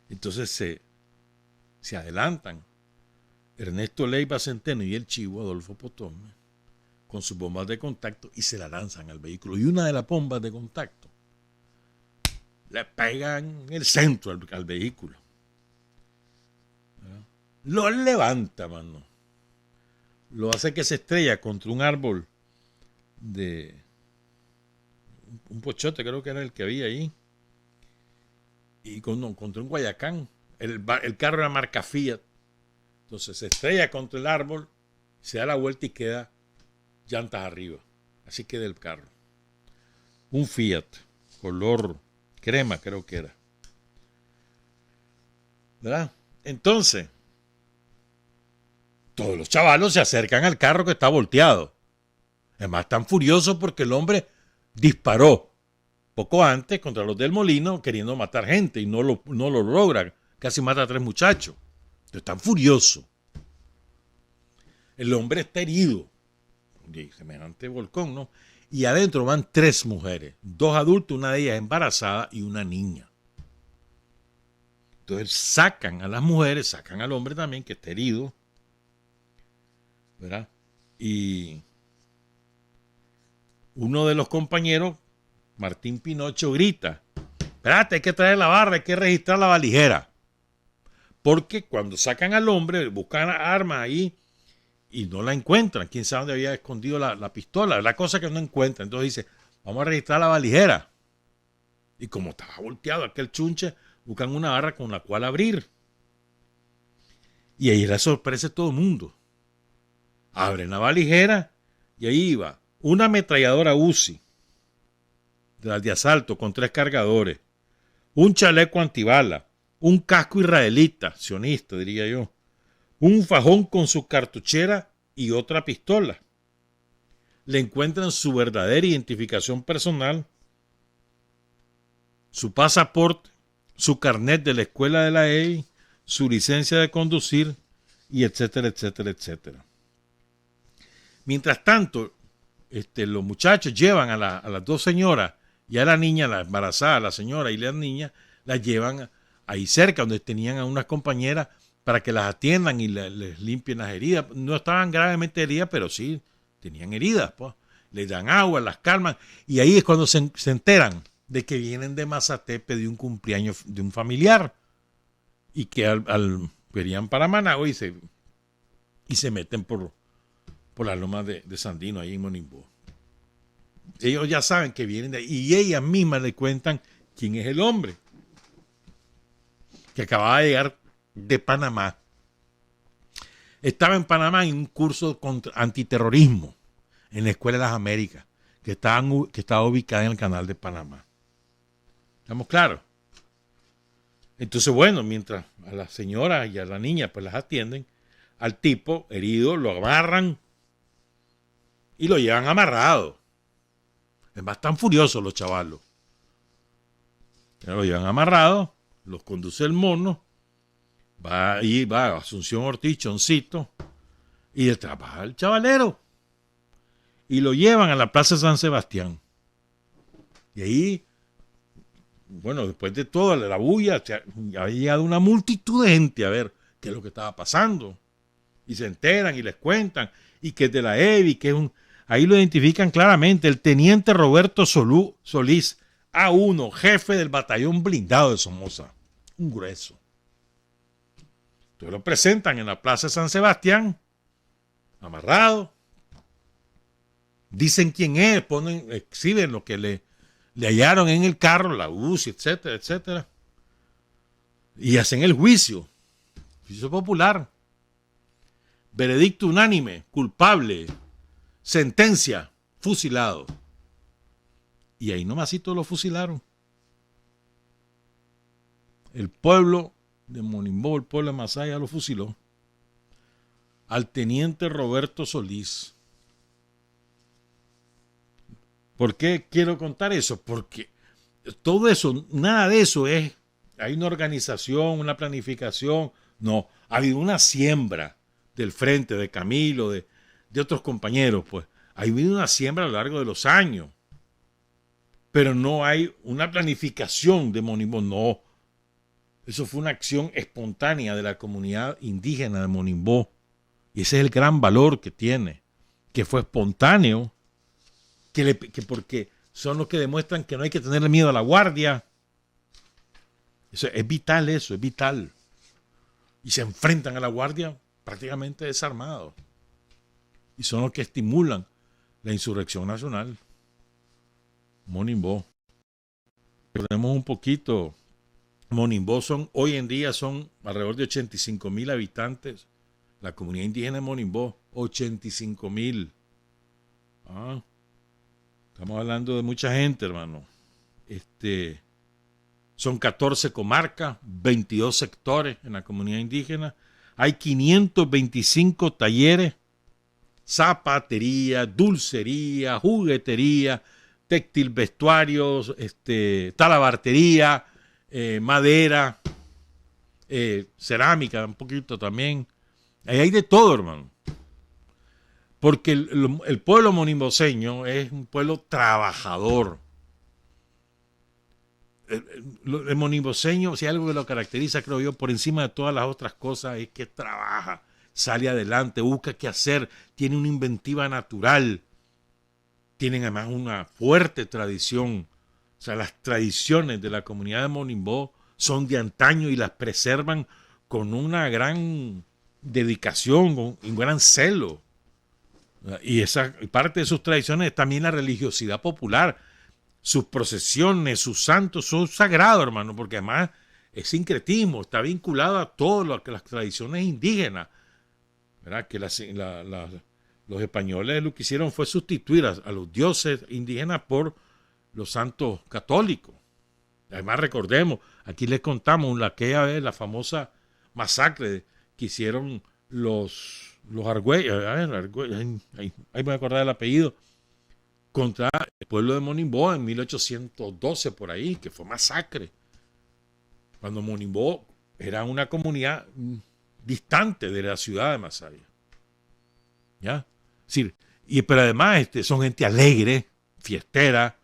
Entonces se adelantan Ernesto Leiva Centeno y el Chivo, Adolfo Potón, con sus bombas de contacto y se la lanzan al vehículo. Y una de las bombas de contacto le pegan en el centro al vehículo. ¿Verdad? Lo levanta, mano. Lo hace que se estrella contra un árbol de un pochote, creo que era el que había ahí, y contra un Guayacán. El carro era marca Fiat. Entonces se estrella contra el árbol, se da la vuelta y queda llantas arriba. Así queda el carro. Un Fiat, color crema creo que era. ¿Verdad? Entonces todos los chavalos se acercan al carro que está volteado. Además están furiosos porque el hombre disparó poco antes contra los del molino queriendo matar gente y no lo logra. Casi mata a 3 muchachos. Entonces están furiosos. El hombre está herido. Semejante volcón, ¿no? Y adentro van 3 mujeres. 2 adultos, una de ellas embarazada y una niña. Entonces sacan a las mujeres, sacan al hombre también que está herido. ¿Verdad? Y uno de los compañeros, Martín Pinocho, grita: espérate, hay que traer la barra, hay que registrar la valijera. Porque cuando sacan al hombre, buscan armas ahí y no la encuentran. Quién sabe dónde había escondido la pistola. La cosa que no encuentran. Entonces dice: vamos a registrar la valijera. Y como estaba volteado aquel chunche, buscan una barra con la cual abrir. Y ahí le sorprende a todo el mundo. Abren la valijera y ahí iba una ametralladora Uzi de las de asalto con 3 cargadores, un chaleco antibala, un casco israelita, sionista diría yo, un fajón con su cartuchera y otra pistola. le encuentran su verdadera identificación personal, su pasaporte, su carnet de la escuela de la EI, su licencia de conducir, y etcétera, etcétera, etcétera. Mientras tanto, los muchachos llevan a las dos señoras y a la niña, la embarazada, la señora y la niña, las llevan ahí cerca, donde tenían a unas compañeras para que las atiendan y les limpien las heridas. No estaban gravemente heridas, pero sí tenían heridas, pues. Les dan agua, las calman, y ahí es cuando se enteran de que vienen de Mazatepe de un cumpleaños de un familiar, y que verían para Managua y se meten por las lomas de Sandino, ahí en Monimbó. Ellos ya saben que vienen de ahí, y ellas mismas le cuentan quién es el hombre que acababa de llegar de Panamá. Estaba en Panamá en un curso contra antiterrorismo en la Escuela de las Américas, que estaba ubicada en el Canal de Panamá. ¿Estamos claros? Entonces, bueno, mientras a la señora y a la niña pues las atienden, al tipo herido lo amarran y lo llevan amarrado. Es más, tan furiosos los chavalos. Ya lo llevan amarrado, los conduce el mono, va a Asunción Ortiz, Choncito, y detrás va el chavalero. Y lo llevan a la Plaza San Sebastián. Y ahí, bueno, después de toda la bulla, había llegado una multitud de gente a ver qué es lo que estaba pasando. Y se enteran y les cuentan, y que es de la EBI, que es ahí lo identifican claramente, el teniente Roberto Solís, A1, jefe del batallón blindado de Somoza. Un grueso. Entonces lo presentan en la Plaza San Sebastián, amarrado. Dicen quién es, exhiben lo que le hallaron en el carro, la UCI, etcétera, etcétera. Y hacen el juicio popular. Veredicto unánime, culpable, sentencia, fusilado. Y ahí nomasito lo fusilaron. El pueblo de Monimbó, el pueblo de Masaya, lo fusiló. Al teniente Roberto Solís. ¿Por qué quiero contar eso? Porque todo eso, nada de eso hay una organización, una planificación. No, ha habido una siembra del frente, de Camilo, de otros compañeros, pues. Ha habido una siembra a lo largo de los años. Pero no hay una planificación de Monimbó, no. Eso fue una acción espontánea de la comunidad indígena de Monimbó. Y ese es el gran valor que tiene, que fue espontáneo, que porque son los que demuestran que no hay que tenerle miedo a la guardia. Eso es vital, eso es vital. Y se enfrentan a la guardia prácticamente desarmados. Y son los que estimulan la insurrección nacional. Monimbó. Recordemos un poquito. Monimbó hoy en día son alrededor de 85,000 habitantes. La comunidad indígena de Monimbó, 85,000. Estamos hablando de mucha gente, hermano. Son 14 comarcas, 22 sectores en la comunidad indígena. Hay 525 talleres, zapatería, dulcería, juguetería, textil, vestuarios, talabartería, madera, cerámica, un poquito también. Ahí hay de todo, hermano. Porque el pueblo monimboseño es un pueblo trabajador. El monimboseño, si hay algo que lo caracteriza, creo yo, por encima de todas las otras cosas, es que trabaja, sale adelante, busca qué hacer, tiene una inventiva natural. Tienen además una fuerte tradición. O sea, las tradiciones de la comunidad de Monimbó son de antaño y las preservan con una gran dedicación, con un gran celo. Y esa parte de sus tradiciones es también la religiosidad popular. Sus procesiones, sus santos son sagrados, hermano, porque además es sincretismo, está vinculado a todo lo que las tradiciones indígenas. ¿Verdad? Que los españoles lo que hicieron fue sustituir a los dioses indígenas por los santos católicos. Además, recordemos, aquí les contamos aquella vez la famosa masacre que hicieron los Argüelles, ahí me voy a acordar del apellido, contra el pueblo de Monimbó en 1812 por ahí, que fue masacre. Cuando Monimbó era una comunidad distante de la ciudad de Masaya. ¿Ya? Es decir, pero además son gente alegre, fiestera,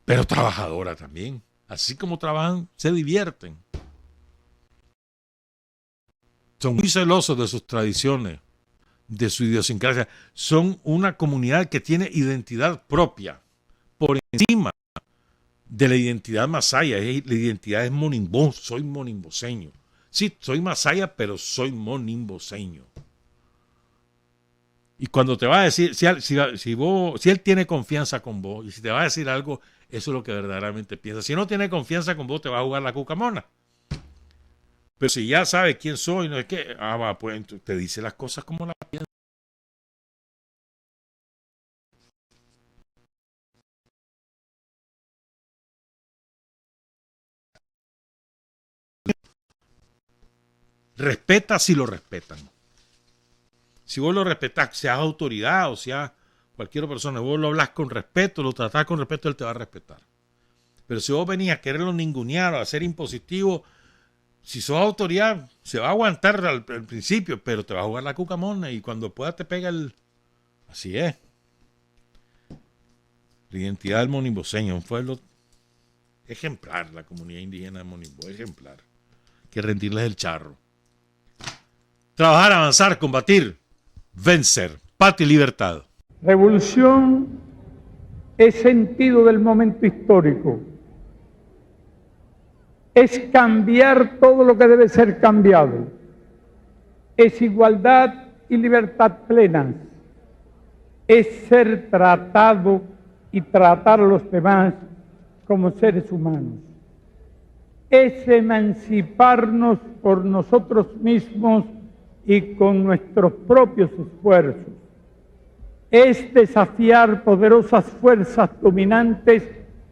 pero trabajadora también. Así como trabajan, se divierten. Son muy celosos de sus tradiciones, de su idiosincrasia. Son una comunidad que tiene identidad propia, por encima de la identidad masaya. La identidad es monimbó, soy monimboseño. Sí, soy masaya, pero soy monimboseño. Y cuando te va a decir, si él tiene confianza con vos, y si te va a decir algo, eso es lo que verdaderamente piensa. Si no tiene confianza con vos, te va a jugar la cucamona. Pero si ya sabe quién soy, no es que, pues te dice las cosas como las piensa. Respeta si lo respetan. Si vos lo respetás, seas autoridad o seas cualquier persona, vos lo hablas con respeto, lo tratás con respeto, él te va a respetar. Pero si vos venís a quererlo ningunear o a ser impositivo, si sos autoridad, se va a aguantar al principio, pero te va a jugar la cucamona y cuando pueda te pega el... Así es. La identidad del monimboseño, un pueblo ejemplar, la comunidad indígena de Monimbó, ejemplar. Hay que rendirles el charro. Trabajar, avanzar, combatir, vencer, patria y libertad.
Revolución es sentido del momento histórico. Es cambiar todo lo que debe ser cambiado. Es igualdad y libertad plenas. Es ser tratado y tratar a los demás como seres humanos. Es emanciparnos por nosotros mismos y con nuestros propios esfuerzos. Es desafiar poderosas fuerzas dominantes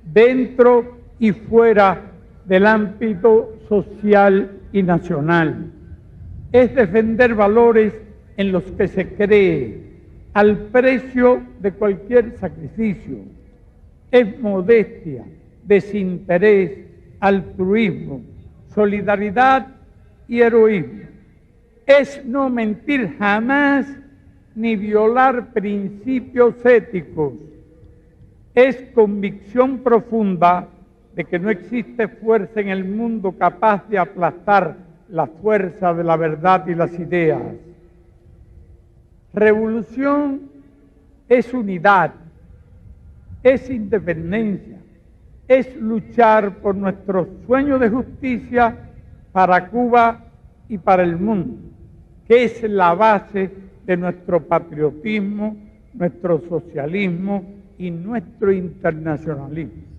dentro y fuera del ámbito social y nacional. Es defender valores en los que se cree al precio de cualquier sacrificio. Es modestia, desinterés, altruismo, solidaridad y heroísmo. Es no mentir jamás ni violar principios éticos. Es convicción profunda de que no existe fuerza en el mundo capaz de aplastar la fuerza de la verdad y las ideas. Revolución es unidad, es independencia, es luchar por nuestro sueño de justicia para Cuba y para el mundo, que es la base de nuestro patriotismo, nuestro socialismo y nuestro internacionalismo.